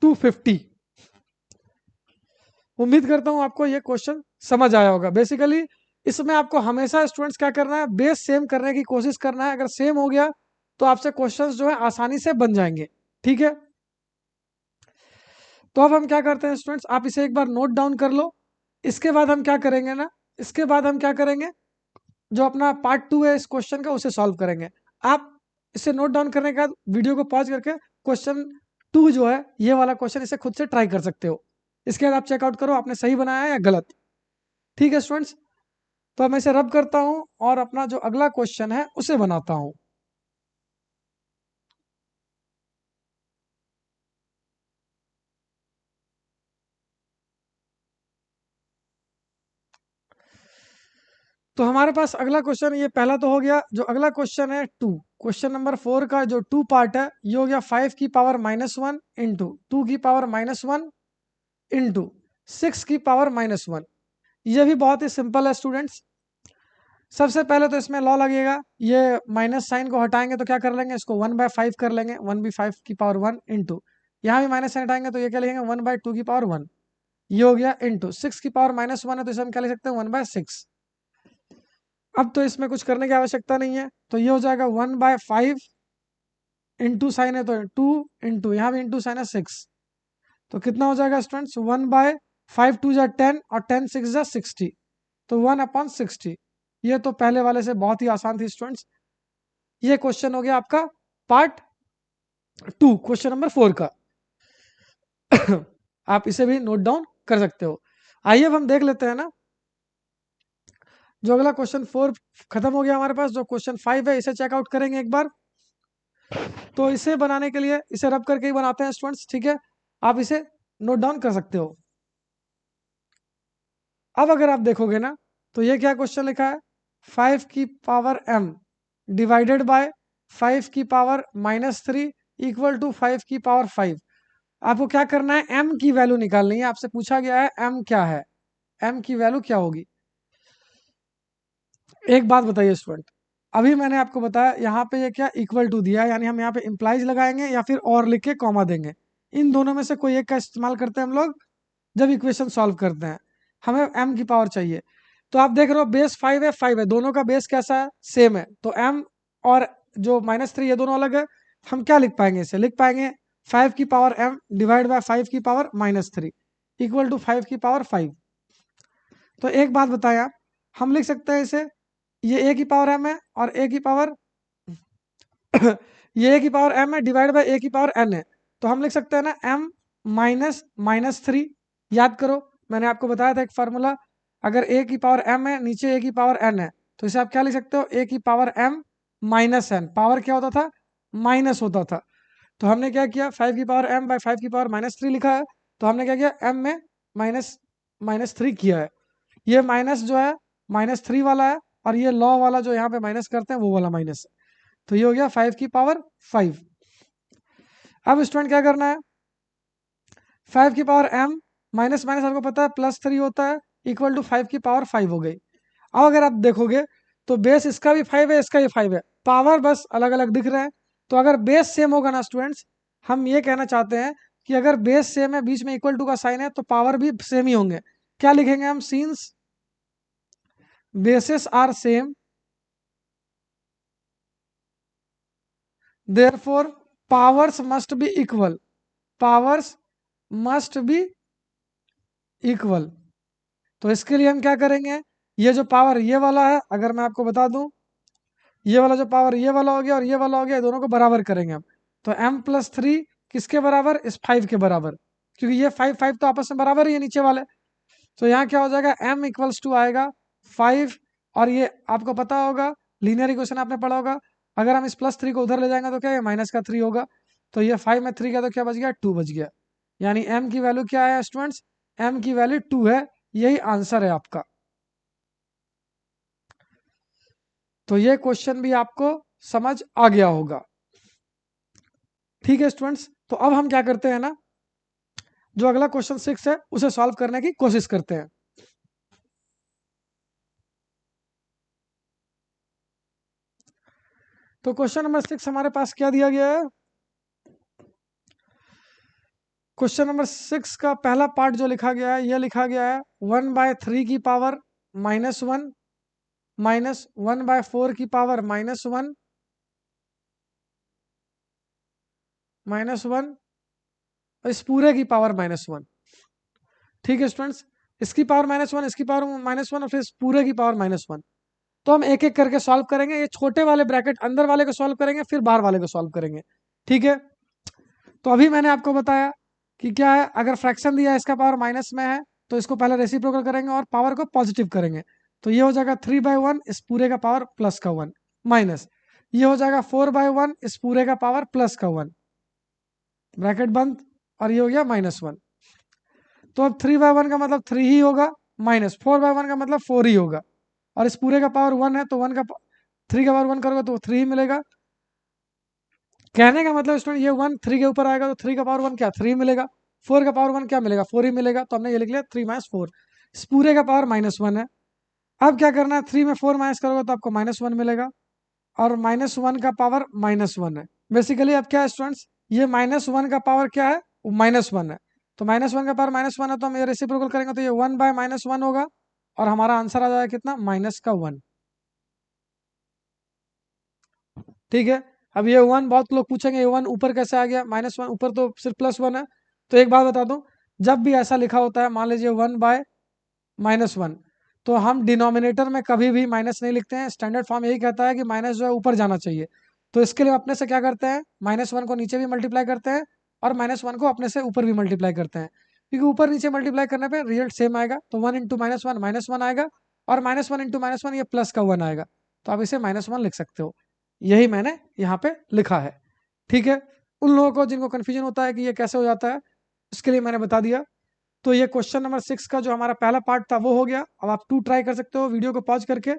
250। उम्मीद करता हूँ आपको ये क्वेश्चन समझ आया होगा। बेसिकली इसमें आपको हमेशा स्टूडेंट्स क्या करना है, बेस सेम करने की कोशिश करना है। अगर सेम हो गया तो आपसे क्वेश्चंस जो है आसानी से बन जाएंगे। ठीक है, तो अब हम क्या करते हैं स्टूडेंट्स, आप इसे एक बार नोट डाउन कर लो। इसके बाद हम क्या करेंगे ना, इसके बाद हम क्या करेंगे, जो अपना पार्ट 2 है इस क्वेश्चन का, उसे सॉल्व करेंगे। आप इसे नोट डाउन करने के बाद वीडियो को पॉज करके क्वेश्चन 2 जो है ये वाला क्वेश्चन, इसे खुद से ट्राई कर सकते हो। इसके बाद आप चेकआउट करो आपने सही बनाया है या गलत। ठीक है स्टूडेंट्स, तो अब मैं इसे रब करता हूं और अपना जो अगला क्वेश्चन है उसे बनाता हूं। तो हमारे पास अगला क्वेश्चन, ये पहला तो हो गया। जो अगला क्वेश्चन है 2, क्वेश्चन नंबर 4 का जो 2 पार्ट है, ये हो गया 5⁻1 इंटू 2⁻1 इंटू 6⁻1। ये भी बहुत ही सिंपल है स्टूडेंट्स। सबसे पहले तो इसमें लॉ लगेगा, ये माइनस साइन को हटाएंगे तो क्या कर लेंगे, इसको 1/5 कर लेंगे, 1/5 इंटू यहाँ भी माइनस साइन हटाएंगे तो ये क्या लिखेंगे, 1/2 ये हो गया, इंटू 6⁻1 है तो इसे हम क्या लिख सकते हैं, 1/6। अब तो इसमें कुछ करने की आवश्यकता नहीं है, तो ये हो जाएगा 1/5 इंटू साइन है तो 2 इंटू यहाँ भी इंटू साइन है 6, तो कितना हो जाएगा स्टूडेंट्स, 1/5 2 जा 10 और 10 6 जा 60, तो 1/60। ये तो पहले वाले से बहुत ही आसान थी स्टूडेंट्स। ये क्वेश्चन हो गया आपका पार्ट 2, क्वेश्चन नंबर 4 का। आप इसे भी नोट डाउन कर सकते हो। आइए अब हम देख लेते हैं ना, जो अगला क्वेश्चन 4 खत्म हो गया हमारे पास, जो क्वेश्चन 5 है इसे चेकआउट करेंगे एक बार। तो इसे बनाने के लिए इसे रब करके ही बनाते हैं स्टूडेंट्स, ठीक है, आप इसे नोट डाउन कर सकते हो। अब अगर आप देखोगे ना तो ये क्या क्वेश्चन लिखा है, 5 की पावर m डिवाइडेड बाय 5 की पावर -3 इक्वल टू 5 की पावर 5। आपको क्या करना है, m की वैल्यू निकालनी है। आपसे पूछा गया है m क्या है, m की वैल्यू क्या होगी। एक बात बताइए स्टूडेंट, अभी मैंने आपको बताया यहाँ पे ये क्या इक्वल टू दिया है, यानी हम यहाँ पे इंप्लाइज लगाएंगे या फिर और लिख के कॉमा देंगे। इन दोनों में से कोई एक का इस्तेमाल करते हैं हम लोग जब इक्वेशन सॉल्व करते हैं। हमें m की पावर चाहिए। तो आप देख रहे हो बेस 5 है, 5 है, दोनों का बेस कैसा है, सेम है। तो m और जो -3 ये दोनों अलग है। हम क्या लिख पाएंगे, इसे लिख पाएंगे 5 की पावर m डिवाइड बाय 5 की पावर -3 इक्वल टू 5 की पावर 5। तो एक बात बताएं आप, हम लिख सकते हैं इसे, ये a की पावर m है और a की पावर ये a की पावर m है डिवाइड बाय a की पावर n है। तो हम लिख सकते हैं ना m माइनस -3। याद करो मैंने आपको बताया था एक फार्मूला, अगर a की पावर m है नीचे a की पावर n है तो इसे आप क्या लिख सकते हो, a की power m minus n। Power क्या होता था, माइनस होता था। तो हमने क्या किया, 5 की पावर m बाय 5 की पावर -3 लिखा है। तो हमने क्या किया, m में -3 किया है। ये माइनस जो है -3 वाला है और ये लॉ वाला जो यहाँ पे माइनस करते हैं वो वाला माइनस है। तो ये हो गया 5 की पावर 5। अब स्टूडेंट क्या करना है, 5 की पावर m माइनस माइनस आपको पता है +3 होता है इक्वल टू 5 की पावर 5 हो गई। अब अगर आप देखोगे तो बेस इसका भी 5 है, इसका भी 5 है, पावर बस अलग अलग दिख रहे हैं। तो अगर बेस सेम होगा ना स्टूडेंट्स, हम ये कहना चाहते हैं कि अगर बेस सेम है, बीच में इक्वल टू का साइन है, तो पावर भी सेम ही होंगे। क्या लिखेंगे हम, since bases are same therefore powers must be equal, powers must be equal. तो इसके लिए हम क्या करेंगे, ये जो पावर ये वाला है, अगर मैं आपको बता दूं, ये वाला जो पावर ये वाला हो गया और ये वाला हो गया, दोनों को बराबर करेंगे हम। तो m+3 किसके बराबर, इस 5 के बराबर, क्योंकि ये 5 5 तो आपस में बराबर ही है नीचे वाले। तो यहाँ क्या हो जाएगा, m इक्वल्स टू आएगा 5। और ये आपको पता होगा, लीनियर इक्वेशन आपने पढ़ा होगा, अगर हम इस +3 को उधर ले जाएंगे तो क्या है, -3 होगा। तो ये 5 में 3 का तो क्या बच गया, 2 बच गया। यानी m की वैल्यू क्या है स्टूडेंट्स, m की वैल्यू 2 है। यही आंसर है आपका। तो ये क्वेश्चन भी आपको समझ आ गया होगा, ठीक है स्टूडेंट्स। तो अब हम क्या करते हैं ना, जो अगला क्वेश्चन 6 है उसे सॉल्व करने की कोशिश करते हैं। तो क्वेश्चन नंबर 6 हमारे पास क्या दिया गया है, क्वेश्चन नंबर 6 का पहला पार्ट जो लिखा गया है, यह लिखा गया है 1/3 की पावर -1 माइनस 1/4 की पावर -1 -1 इस पूरे की पावर -1। ठीक है स्टूडेंट्स, इसकी पावर -1, इसकी पावर -1 और फिर इस पूरे की पावर -1। तो हम एक एक करके सॉल्व करेंगे, ये छोटे वाले ब्रैकेट अंदर वाले को सॉल्व करेंगे, फिर बाहर वाले को सॉल्व करेंगे, ठीक है। तो अभी मैंने आपको बताया कि क्या है, अगर फ्रैक्शन दिया है इसका पावर माइनस में है तो इसको पहले रेसिप्रोकल करेंगे और पावर को पॉजिटिव करेंगे। तो ये हो जाएगा 3/1 इस पूरे का पावर प्लस का 1 माइनस, ये हो जाएगा 4/1 इस पूरे का पावर प्लस का 1 ब्रैकेट बंद, और ये हो गया -1। तो अब 3/1 का मतलब 3 ही होगा, माइनस 4/1 का मतलब 4 ही होगा, और इस पूरे का पावर 1 है तो 1 का 3 का पावर 1 करोगे तो 3 ही मिलेगा। कहने का मतलब स्टूडेंट ये 1 3 के ऊपर आएगा तो 3 का पावर 1 क्या 3 मिलेगा, 4 का पावर 1 क्या मिलेगा 4 ही मिलेगा। तो हमने ये लिख लिया 3 - 4, इस पूरे का पावर -1 है। अब क्या करना है, 3 में 4 माइनस करोगे तो आपको -1 मिलेगा, और -1 का पावर -1 है। बेसिकली अब क्या है स्टूडेंट्स, ये -1 का पावर क्या है, -1 है। तो -1 का पावर -1 है, तो हम ये रेसिप्रोकल करेंगे तो ये 1/-1 होगा, और हमारा आंसर आ जाएगा कितना, -1। ठीक है। अब ये 1 बहुत लोग पूछेंगे, ये 1 ऊपर कैसे आ गया, -1 ऊपर तो सिर्फ +1 है। तो एक बात बता दूं, जब भी ऐसा लिखा होता है, मान लीजिए 1/-1, तो हम डिनोमिनेटर में कभी भी माइनस नहीं लिखते हैं। स्टैंडर्ड फॉर्म यही कहता है कि माइनस जो है ऊपर जाना चाहिए। तो इसके लिए अपने से क्या करते हैं, -1 को नीचे भी मल्टीप्लाई करते हैं और -1 को अपने से ऊपर भी मल्टीप्लाई करते हैं, क्योंकि ऊपर नीचे मल्टीप्लाई करने पे रिजल्ट सेम आएगा। तो 1 × -1 -1 आएगा, और -1 इंटू -1 ये प्लस का 1 आएगा, तो आप इसे -1 लिख सकते हो। यही मैंने यहाँ पे लिखा है। ठीक है, उन लोगों को जिनको कन्फ्यूजन होता है कि ये कैसे हो जाता है, उसके लिए मैंने बता दिया। तो ये क्वेश्चन नंबर 6 का जो हमारा पहला पार्ट था वो हो गया। अब आप 2 ट्राई कर सकते हो वीडियो को पॉज करके।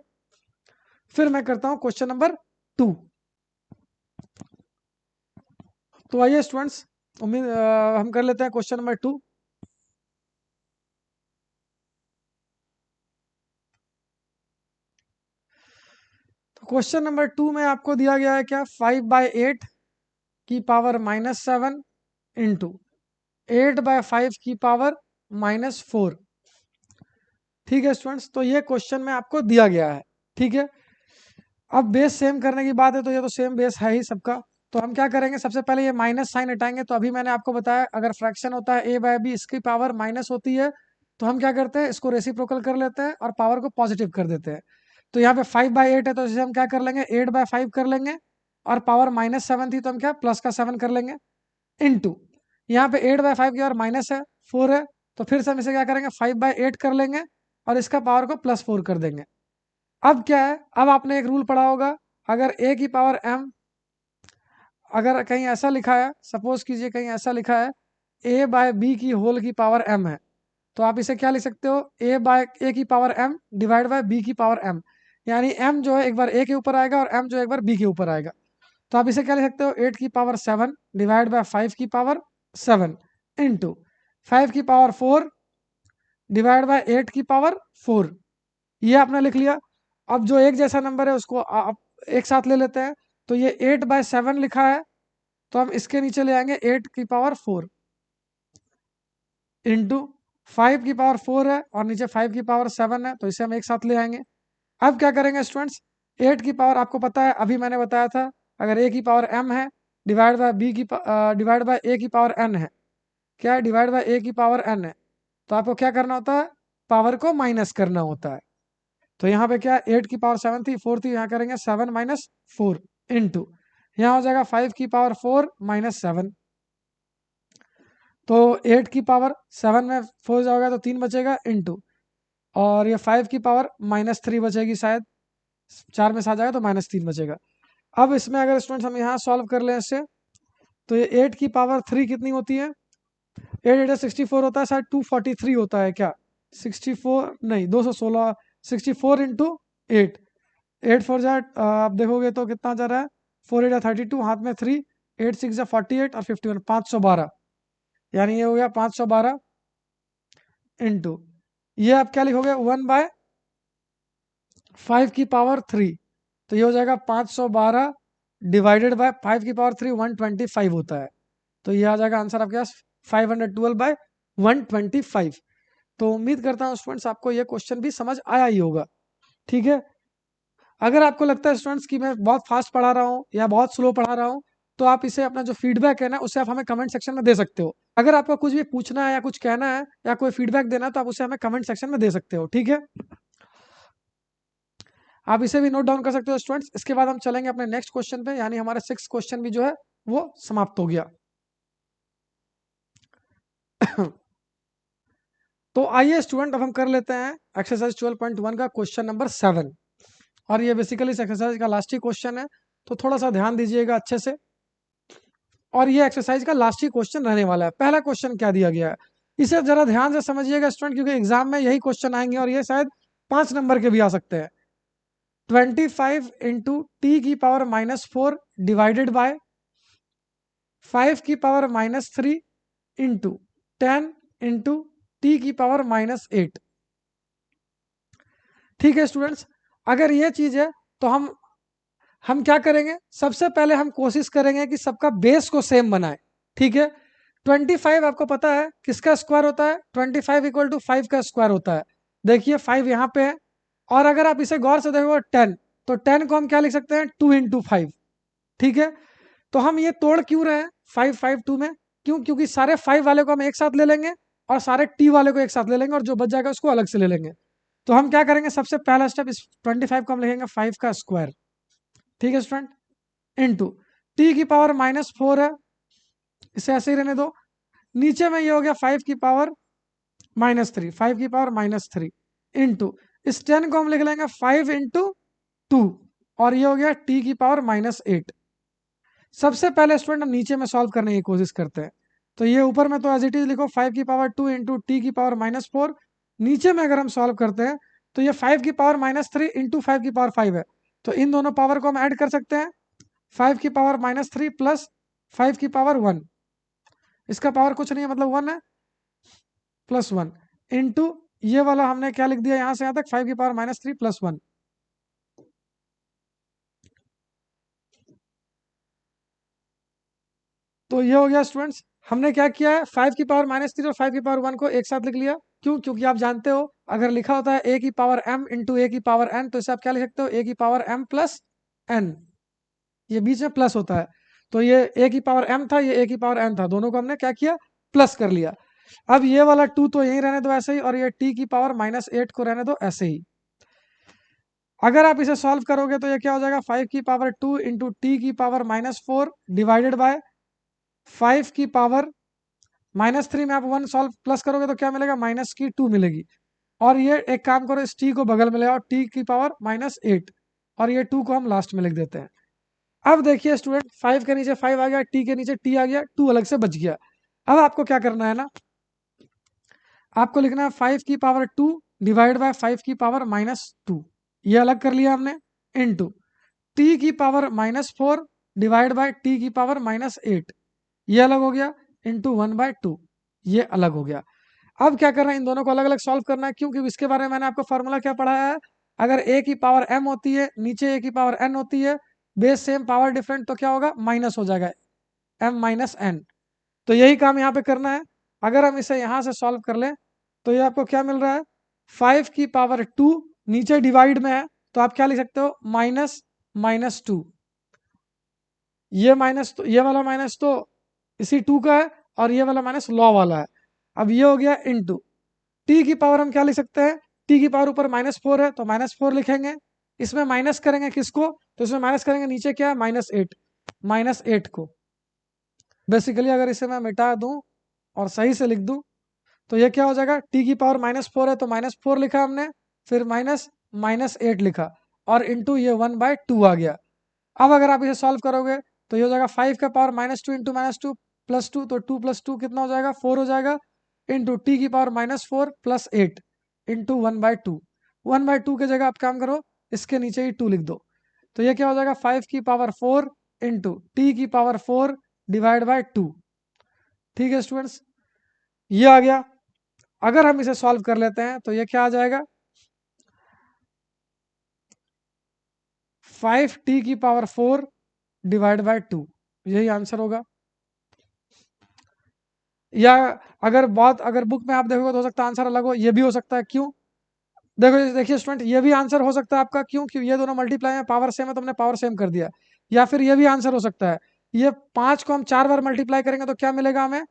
फिर मैं करता हूँ क्वेश्चन नंबर 2। तो आइए स्टूडेंट्स, हम कर लेते हैं क्वेश्चन नंबर 2। तो क्वेश्चन नंबर 2 में आपको दिया गया है क्या, 5/8 की पावर -7 इंटू 8/5 की पावर -4। ठीक है स्टूडेंट्स, तो ये क्वेश्चन में आपको दिया गया है। ठीक है, अब बेस सेम करने की बात है तो ये तो सेम बेस है ही सबका। तो हम क्या करेंगे, सबसे पहले ये माइनस साइन हटाएंगे। तो अभी मैंने आपको बताया अगर फ्रैक्शन होता है a/b, इसकी पावर माइनस होती है, तो हम क्या करते हैं, इसको रेसिप्रोकल कर लेते हैं और पावर को पॉजिटिव कर देते हैं। तो यहाँ पे 5/8 है तो इसे हम क्या कर लेंगे, 8/5 कर लेंगे। और पावर -7 थी तो हम क्या प्लस का 7 कर लेंगे। इंटू यहाँ पे 8/5 की और माइनस है 4 है, तो फिर से हम इसे क्या करेंगे 5/8 कर लेंगे और इसका पावर को +4 कर देंगे। अब क्या है, अब आपने एक रूल पढ़ा होगा, अगर a की पावर m, अगर कहीं ऐसा लिखा है, सपोज कीजिए कहीं ऐसा लिखा है a/b की होल की पावर m है, तो आप इसे क्या लिख सकते हो, a की power m divide by b की पावर m। यानी m जो है एक बार a के ऊपर आएगा और m जो है एक बार b के ऊपर आएगा। तो आप इसे क्या लिख सकते हो, 8 की पावर 7 डिवाइड बाय 5 की पावर 7 इंटू 5 की पावर 4 डिवाइड बाय 8 की पावर 4। ये आपने लिख लिया। अब जो एक जैसा नंबर है उसको आप एक साथ ले लेते हैं। तो ये 8/7 लिखा है, तो हम इसके नीचे ले आएंगे 8 की पावर 4 इंटू 5 की पावर 4 है और नीचे 5 की पावर 7 है, तो इसे हम एक साथ ले आएंगे। अब क्या करेंगे स्टूडेंट्स, 8 की पावर आपको पता है, अभी मैंने बताया था, अगर a की पावर m है divide by divide by a की पावर n है, क्या है, डिवाइड बाय a की पावर n है, तो आपको क्या करना होता है, पावर को माइनस करना होता है। तो यहाँ पे क्या, 8 की पावर 7 थी, 4 थी, यहाँ करेंगे 7 माइनस 4 इंटू, यहाँ हो जाएगा 5 की पावर 4 -7। तो 8 की पावर 7 में 4 जाएगा तो 3 बचेगा इंटू, और ये 5 की पावर -3 बचेगी शायद, 4 में से आ जाएगा तो -3 बचेगा। अब इसमें अगर स्टूडेंट्स हम यहाँ सॉल्व कर लें इससे, तो ये 8 की पावर 3 कितनी होती है, 8 8 64 होता है, शायद 243 होता है क्या, 64 नहीं 216, 64 इंटू 8, 8 4 जा, आप देखोगे तो कितना जा रहा है, 4 8 32, हाथ में 3, 8 6 48 और 51, 512। यानी ये हो गया 512 इंटू, ये आप क्या लिखोगे, 1/5 की पावर 3, तो ये हो जाएगा 512 डिवाइडेड बाय 5 की पावर 3, 125 होता है। तो ये आ जाएगा आंसर आपके पास 512/125। तो उम्मीद करता हूँ स्टूडेंट्स आपको ये क्वेश्चन भी समझ आया ही होगा। ठीक है, अगर आपको लगता है स्टूडेंट्स कि मैं बहुत फास्ट पढ़ा रहा हूँ या बहुत स्लो पढ़ा रहा हूँ, तो आप इसे अपना जो फीडबैक है ना, उसे आप हमें कमेंट सेक्शन में दे सकते हो। अगर आपको कुछ भी पूछना है या कुछ कहना है या कोई फीडबैक देना है, तो आप उसे हमें कमेंट सेक्शन में दे सकते हो। ठीक है, आप इसे भी नोट डाउन कर सकते हो स्टूडेंट्स। इसके बाद हम चलेंगे अपने नेक्स्ट क्वेश्चन पे, यानी हमारा 6 क्वेश्चन भी जो है वो समाप्त हो गया। तो आइए स्टूडेंट, अब हम कर लेते हैं एक्सरसाइज 12.1 का क्वेश्चन नंबर 7। और ये बेसिकली इस एक्सरसाइज का लास्ट ही क्वेश्चन है, तो थोड़ा सा ध्यान दीजिएगा अच्छे से। और ये एक्सरसाइज का लास्ट ही क्वेश्चन रहने वाला है। पहला क्वेश्चन क्या दिया गया है, इसे जरा ध्यान से समझिएगा स्टूडेंट, क्योंकि एग्जाम में यही क्वेश्चन आएंगे और ये शायद 5 नंबर के भी आ सकते हैं। 25 इंटू टी की पावर -4 डिवाइडेड बाय 5 की पावर -3 इंटू 10 इंटू टी की पावर -8। ठीक है स्टूडेंट्स, अगर ये चीज है तो हम क्या करेंगे, सबसे पहले हम कोशिश करेंगे कि सबका बेस को सेम बनाए। ठीक है, 25 आपको पता है किसका स्क्वायर होता है, 25 इक्वल टू 5 का स्क्वायर होता है। देखिए 5 यहाँ पे है, और अगर आप इसे गौर से देखो 10, तो 10 को हम क्या लिख सकते हैं, 2 इंटू 5। ठीक है, तो हम ये तोड़ क्यों रहे हैं 5 5 2 में, क्यों, क्योंकि सारे 5 वाले को हम एक साथ ले लेंगे और सारे टी वाले को एक साथ ले लेंगे और जो बच जाएगा उसको अलग से ले लेंगे। तो हम क्या करेंगे, सबसे पहला स्टेप, इस 25 को हम लिखेंगे 5 का स्क्वायर। ठीक है स्टूडेंट, इंटू टी की पावर -4 है, इसे ऐसे ही रहने दो। नीचे में ये हो गया 5 की पावर -3, 5 की पावर -3 इंटू इस 10 को हम लिख लेंगे 5 इंटू 2 और ये हो गया t की पावर -8। सबसे पहले स्टूडेंट हम नीचे में सॉल्व करने की कोशिश करते हैं। तो ये ऊपर में तो एज इट इज लिखो 5 की पावर 2 इंटू टी की पावर -4। नीचे में अगर हम सॉल्व करते हैं तो ये 5 की पावर -3 इंटू 5 की पावर 5 है। तो इन दोनों पावर को हम ऐड कर सकते हैं। 5 की पावर -3 प्लस 5 की पावर 1, इसका पावर कुछ नहीं है मतलब 1 है, प्लस 1 इंटू ये वाला हमने क्या लिख दिया यहां से यहां तक 5 की पावर -3 प्लस 1। तो ये हो गया स्टूडेंट्स, हमने क्या किया है 5 की पावर -3 और 5 की पावर 1 को एक साथ लिख लिया। क्यों? क्योंकि आप जानते हो अगर लिखा होता है a की पावर m इंटू a की पावर n, तो इसे आप क्या लिख सकते हो a की पावर m प्लस n, ये बीच में प्लस होता है। तो ये a की पावर m था, ये a की पावर n था, दोनों को हमने क्या किया प्लस कर लिया। अब ये वाला 2 तो यहीं रहने दो ऐसे ही, और ये t की पावर -8 को रहने दो ऐसे ही। अगर आप इसे सॉल्व करोगे तो ये क्या हो जाएगा 5 की पावर 2 इंटू टी की पावर -4 डिवाइडेड बाय 5 की पावर -3 में आप 1 सॉल्व प्लस करोगे तो क्या मिलेगा माइनस की 2 मिलेगी। और ये एक काम करो इस t को बगल में ले आओ, t की पावर -8 और ये 2 को हम लास्ट में लिख देते हैं। अब देखिए स्टूडेंट 5 के नीचे 5 आ गया, t के नीचे t आ गया, 2 अलग से बच गया। अब आपको क्या करना है ना, आपको लिखना है 5 की पावर 2 डिवाइड बाय 5 की पावर -2, ये अलग कर लिया हमने, इनटू t की पावर -4 डिवाइड बाय t की पावर -8, ये अलग हो गया, इंटू 1/2, ये अलग हो गया। अब क्या करना है इन दोनों को अलग अलग सॉल्व करना है। क्योंकि इसके बारे में मैंने आपको फॉर्मूला क्या पढ़ाया है, अगर a की पावर m होती है नीचे a की पावर n होती है, बेस सेम पावर डिफरेंट, तो क्या होगा माइनस हो जाएगा m माइनस n। तो यही काम यहाँ पे करना है। अगर हम इसे यहाँ से सॉल्व कर लें तो ये आपको क्या मिल रहा है 5 की पावर 2 नीचे डिवाइड में है, तो आप क्या लिख सकते हो -2। ये माइनस तो ये वाला माइनस तो इसी 2 का है, और ये वाला माइनस लॉ वाला है। अब ये हो गया इनटू टी की पावर हम क्या लिख सकते हैं, टी की पावर ऊपर -4 है तो -4 लिखेंगे, इसमें माइनस करेंगे किसको, तो इसमें माइनस करेंगे नीचे क्या है -8 को। बेसिकली अगर इसे मैं मिटा दूं और सही से लिख दूं तो ये क्या हो जाएगा, टी की पावर -4 है तो -4 लिखा हमने, फिर -8 लिखा, और इंटू ये 1/2 आ गया। अब अगर आप इसे सॉल्व करोगे तो ये हो जाएगा 5 का पावर -2 इंटू -2 प्लस 2, तो 2 + 2 कितना हो जाएगा 4 हो जाएगा, इंटू टी की पावर -4 प्लस 8 इंटू 1/2। 1/2 की जगह आप काम करो इसके नीचे ही 2 लिख दो, तो ये क्या हो जाएगा 5 की पावर 4 इंटू टी की पावर 4 डिवाइड बाय 2। ठीक है स्टूडेंट्स, ये आ गया। अगर हम इसे सॉल्व कर लेते हैं तो ये क्या आ जाएगा 5t की पावर 4 डिवाइड बाय 2, यही आंसर होगा। या अगर बुक में आप देखोगे तो हो सकता है आंसर अलग हो, ये भी हो सकता है। क्यों? देखो देखिए स्टूडेंट, ये भी आंसर हो सकता है आपका, क्यों? क्योंकि ये दोनों मल्टीप्लाई में पावर सेम है तो हमने पावर सेम कर दिया। या फिर ये भी आंसर हो सकता है, ये 5 को हम 4 बार मल्टीप्लाई करेंगे तो क्या मिलेगा हमें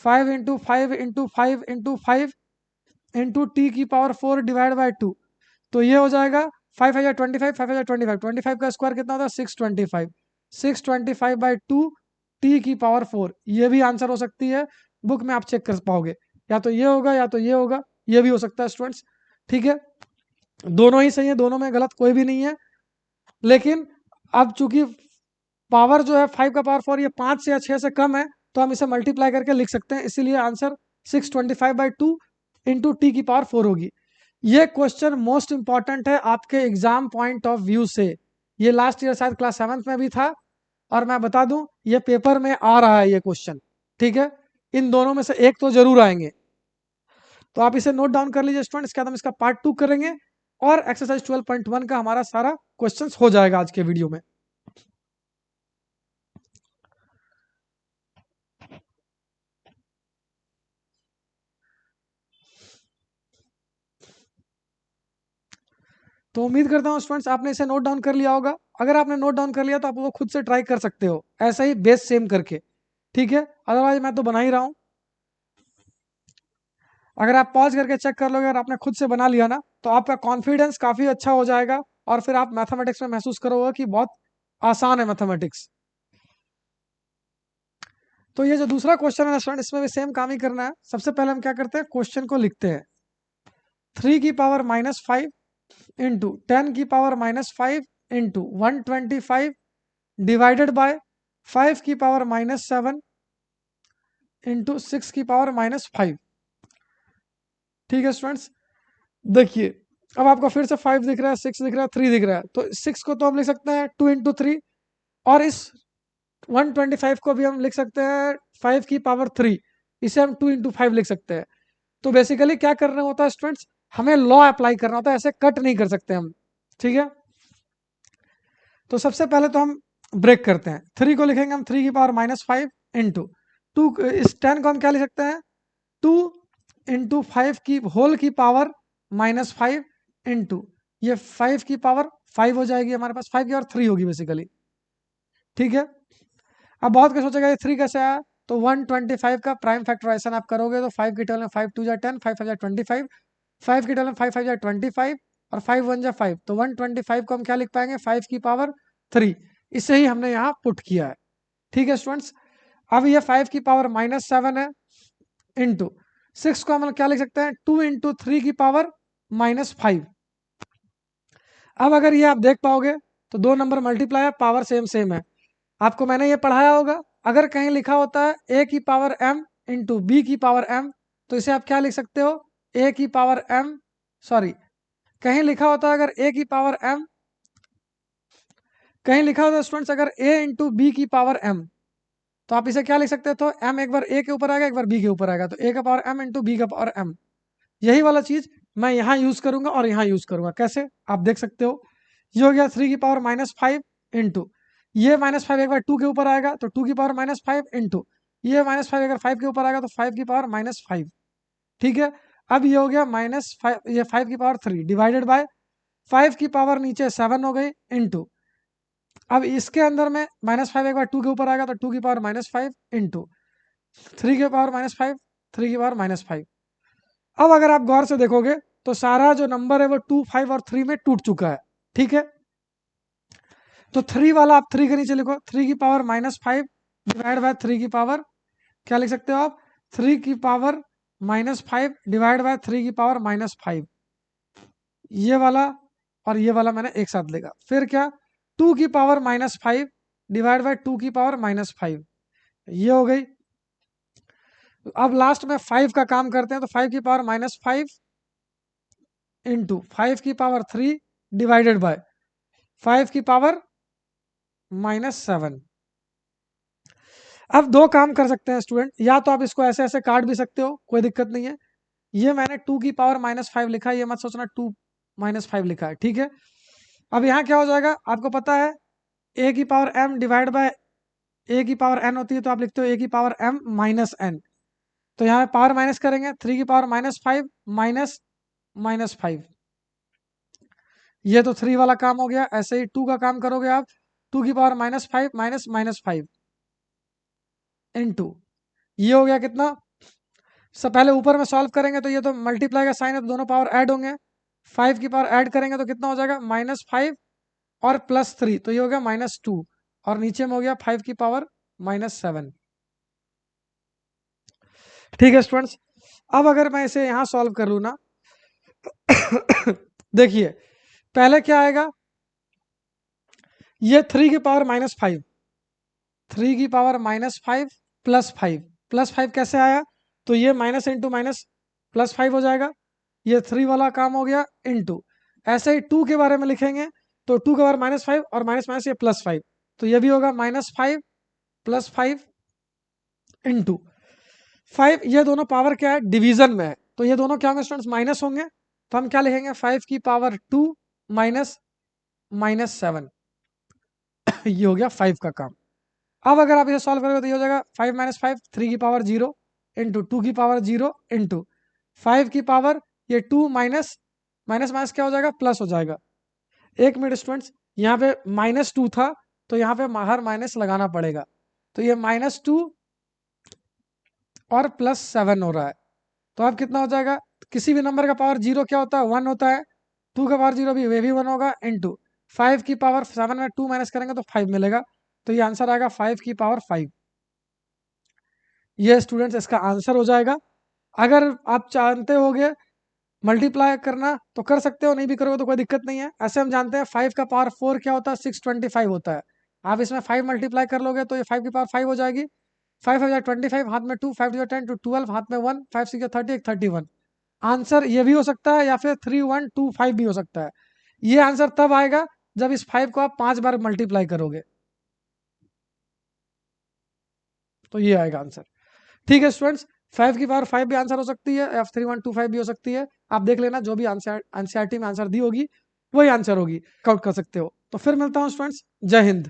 5 into 5 into 5 into 5 into T की पावर 4 डिवाइड बाई 2। तो ये हो जाएगा 5 5 25 25 का स्क्वायर कितना होता है 625, 625/2 टी की पावर 4, ये भी आंसर हो सकती है। बुक में आप चेक कर पाओगे, या तो ये होगा या तो ये होगा, ये भी हो सकता है स्टूडेंट्स। ठीक है, दोनों ही सही है, दोनों में गलत कोई भी नहीं है। लेकिन अब चूंकि पावर जो है 5 का पावर 4 ये 5 से या 6 से कम है, तो हम इसे मल्टीप्लाई करके लिख सकते हैं, इसीलिए आंसर 625/2 इंटू टी की पावर 4 होगी। ये क्वेश्चन मोस्ट इंपॉर्टेंट है आपके एग्जाम पॉइंट ऑफ व्यू से। ये लास्ट ईयर शायद क्लास 7th में भी था, और मैं बता दूं ये पेपर में आ रहा है ये क्वेश्चन। ठीक है, इन दोनों में से एक तो जरूर आएंगे, तो आप इसे नोट डाउन कर लीजिए स्टूडेंट। इसके बाद हम इसका पार्ट 2 करेंगे, और एक्सरसाइज 12.1 का हमारा सारा क्वेश्चन हो जाएगा आज के वीडियो में। तो उम्मीद करता हूँ स्टूडेंट्स आपने इसे नोट डाउन कर लिया होगा। अगर आपने नोट डाउन कर लिया तो आप वो खुद से ट्राई कर सकते हो, ऐसा ही बेस सेम करके। ठीक है, अदरवाइज मैं तो बना ही रहा हूँ। अगर आप पॉज करके चेक कर लोगे और आपने खुद से बना लिया ना, तो आपका कॉन्फिडेंस काफ़ी अच्छा हो जाएगा, और फिर आप मैथमेटिक्स में महसूस करोगे कि बहुत आसान है मैथमेटिक्स। तो ये जो दूसरा क्वेश्चन है ना स्टूडेंट, इसमें भी सेम काम ही करना है। सबसे पहले हम क्या करते हैं, क्वेश्चन को लिखते हैं। 3 की power -5 into 10⁻⁻5 into 125 divided by 5⁻⁻7 into 6⁻⁻5। ठीक है स्टूडेंट्स, देखिए अब आपको फिर से 5 दिख रहा है, 6 दिख रहा है, 3 दिख रहा है, तो 6 को तो हम लिख सकते हैं 2 इंटू 3, और इस 125 को भी हम लिख सकते हैं 5⁻3, इसे हम 2 इंटू 5 लिख सकते हैं। तो बेसिकली क्या करना होता है स्टूडेंट्स, हमें लॉ अप्लाई करना होता है, ऐसे कट नहीं कर सकते हम। ठीक है, तो सबसे पहले तो हम ब्रेक करते हैं, 3 को लिखेंगे हम 3⁻⁻5 इंटू 2, इस 10 को हम क्या लिख सकते हैं 2 इंटू 5 की होल की पावर -5 इंटू ये 5 की पावर 5 हो जाएगी हमारे पास, 5 की पावर 3 होगी बेसिकली। ठीक है, अब बहुत कुछ सोचेगा ये 3 कैसे आया, तो 125 का प्राइम फैक्टराइजेशन आप करोगे तो 5 की टेबल में 5 2 जा 10, 5 5 जा 25, 5 की टेबल में 5 5 जा 25 और 5 1 जा 5, तो 125 को हम क्या लिख पाएंगे 5 की पावर 3, इसे ही हमने यहाँ पुट किया है। ठीक है स्टूडेंट्स, अब ये 5 की पावर -7 है इंटू 6 को हम क्या लिख सकते हैं 2 इंटू 3 की पावर -5। अब अगर ये आप देख पाओगे तो दो नंबर मल्टीप्लाई है, पावर सेम सेम है, आपको मैंने ये पढ़ाया होगा। अगर कहीं लिखा होता है a की पावर m इंटू बी की पावर m, तो इसे आप क्या लिख सकते हो a की पावर m, सॉरी कहीं लिखा होता है अगर a की पावर m, कहीं लिखा होता है स्टूडेंट्स अगर a इंटू बी की पावर m, तो आप इसे क्या लिख सकते हो, तो m एक बार a के ऊपर आएगा एक बार b के ऊपर आएगा, तो a का पावर m इंटू बी का पावर m। यही वाला चीज मैं यहाँ यूज करूंगा और यहाँ यूज करूंगा, कैसे आप देख सकते हो। ये हो गया 3 की पावर -5 इंटू ये -5 एक बार 2 के ऊपर आएगा तो 2 की पावर -5 इंटू ये -5 अगर 5 के ऊपर आएगा तो 5 की पावर -5। ठीक है, अब ये हो गया -5, ये 5 की पावर 3 डिवाइडेड बाय 5 की पावर नीचे 7 हो गई इंटू, अब इसके अंदर में -5 एक बार 2 के ऊपर आएगा तो 2 की पावर -5 इंटू 3 की पावर -5, 3 की पावर -5। अब अगर आप गौर से देखोगे तो सारा जो नंबर है वो 2 5 और 3 में टूट चुका है। ठीक है, तो 3 वाला आप 3 के नीचे लिखो, 3 की पावर -5 डिवाइड बाय 3 की पावर क्या लिख सकते हो आप 3 की पावर -5 डिवाइड बाय 3 की पावर -5, ये वाला और ये वाला मैंने एक साथ लिखा। फिर क्या 2 की पावर -5 डिवाइड बाय 2 की पावर -5, ये हो गई। अब लास्ट में 5 का काम करते हैं, तो 5 की पावर -5 इंटू 5 की पावर 3 डिवाइडेड बाय 5 की पावर -7। अब दो काम कर सकते हैं स्टूडेंट, या तो आप इसको ऐसे ऐसे काट भी सकते हो, कोई दिक्कत नहीं है। ये मैंने 2 की पावर -5 लिखा है, ये मत सोचना 2 -5 लिखा है। ठीक है, अब यहाँ क्या हो जाएगा, आपको पता है a की power m divide by a की पावर n होती है, तो आप लिखते हो a की पावर m माइनस n, तो यहाँ पावर माइनस करेंगे 3 की पावर -5 माइनस -5, ये तो 3 वाला काम हो गया। ऐसे ही 2 का काम करोगे आप, 2 की पावर -5 माइनस -5 इंटू ये हो गया कितना, सब पहले ऊपर में सॉल्व करेंगे तो ये तो मल्टीप्लाई का साइन है तो दोनों पावर ऐड होंगे, 5 की पावर ऐड करेंगे तो कितना हो जाएगा -5 और +3, तो ये हो गया -2 और नीचे में हो गया 5 की पावर -7। ठीक है स्टूडेंट्स, अब अगर मैं इसे यहां सॉल्व कर लू ना देखिए पहले क्या आएगा, ये 3 की पावर -5, 3 की पावर -5 +5, +5 कैसे आया, तो ये माइनस इंटू माइनस +5 हो जाएगा, ये 3 वाला काम हो गया इंटू, ऐसे ही 2 के बारे में लिखेंगे तो 2 के बार -5 और माइनस माइनस ये +5, तो ये भी होगा -5 +5 इंटू 5, ये दोनों पावर क्या है डिवीजन में है, तो ये दोनों क्या होंगे स्टूडेंट्स माइनस होंगे, तो हम क्या लिखेंगे 5 की पावर 2 माइनस -7 ये हो गया 5 का काम। अब अगर आप इसे सॉल्व करोगे तो ये हो जाएगा 5 - 5 3 की पावर 0 इंटू 2 की पावर 0 इंटू 5 की पावर ये 2 माइनस माइनस माइनस क्या हो जाएगा प्लस हो जाएगा। एक मिनट स्टूडेंट्स, यहाँ पे -2 था तो यहाँ पे हर माइनस लगाना पड़ेगा, तो ये -2 और +7 हो रहा है, तो अब कितना हो जाएगा, किसी भी नंबर का पावर 0 क्या होता है 1 होता है, 2 का पावर 0 भी वे भी 1 होगा इंटू 5 की पावर 7 में 2 माइनस करेंगे तो 5 मिलेगा, तो ये आंसर आएगा 5 की पावर 5। ये स्टूडेंट्स इसका आंसर हो जाएगा। अगर आप जानते होगे मल्टीप्लाई करना तो कर सकते हो, नहीं भी करोगे तो कोई दिक्कत नहीं है। ऐसे हम जानते हैं 5 का पावर 4 क्या होता है, 625 होता है। आप इसमें 5 मल्टीप्लाई कर लोगे तो ये 5 की पावर 5 हो जाएगी। 5×5 = 25, हाथ में 2, 5×10 = 12, हाथ में 1, 5×6 = 30, 31। आंसर ये भी हो सकता है या फिर 3125 भी हो सकता है। ये आंसर तब आएगा जब इस 5 को आप 5 बार मल्टीप्लाई करोगे, तो ये आएगा आंसर। ठीक है स्टूडेंट्स, 5 की पावर 5 भी आंसर हो सकती है, F3125 भी हो सकती है। आप देख लेना, जो भी आंसर एनसीईआरटी में आंसर दी होगी वही आंसर होगी, काउंट कर सकते हो। तो फिर मिलता हूँ स्टूडेंट्स, जय हिंद।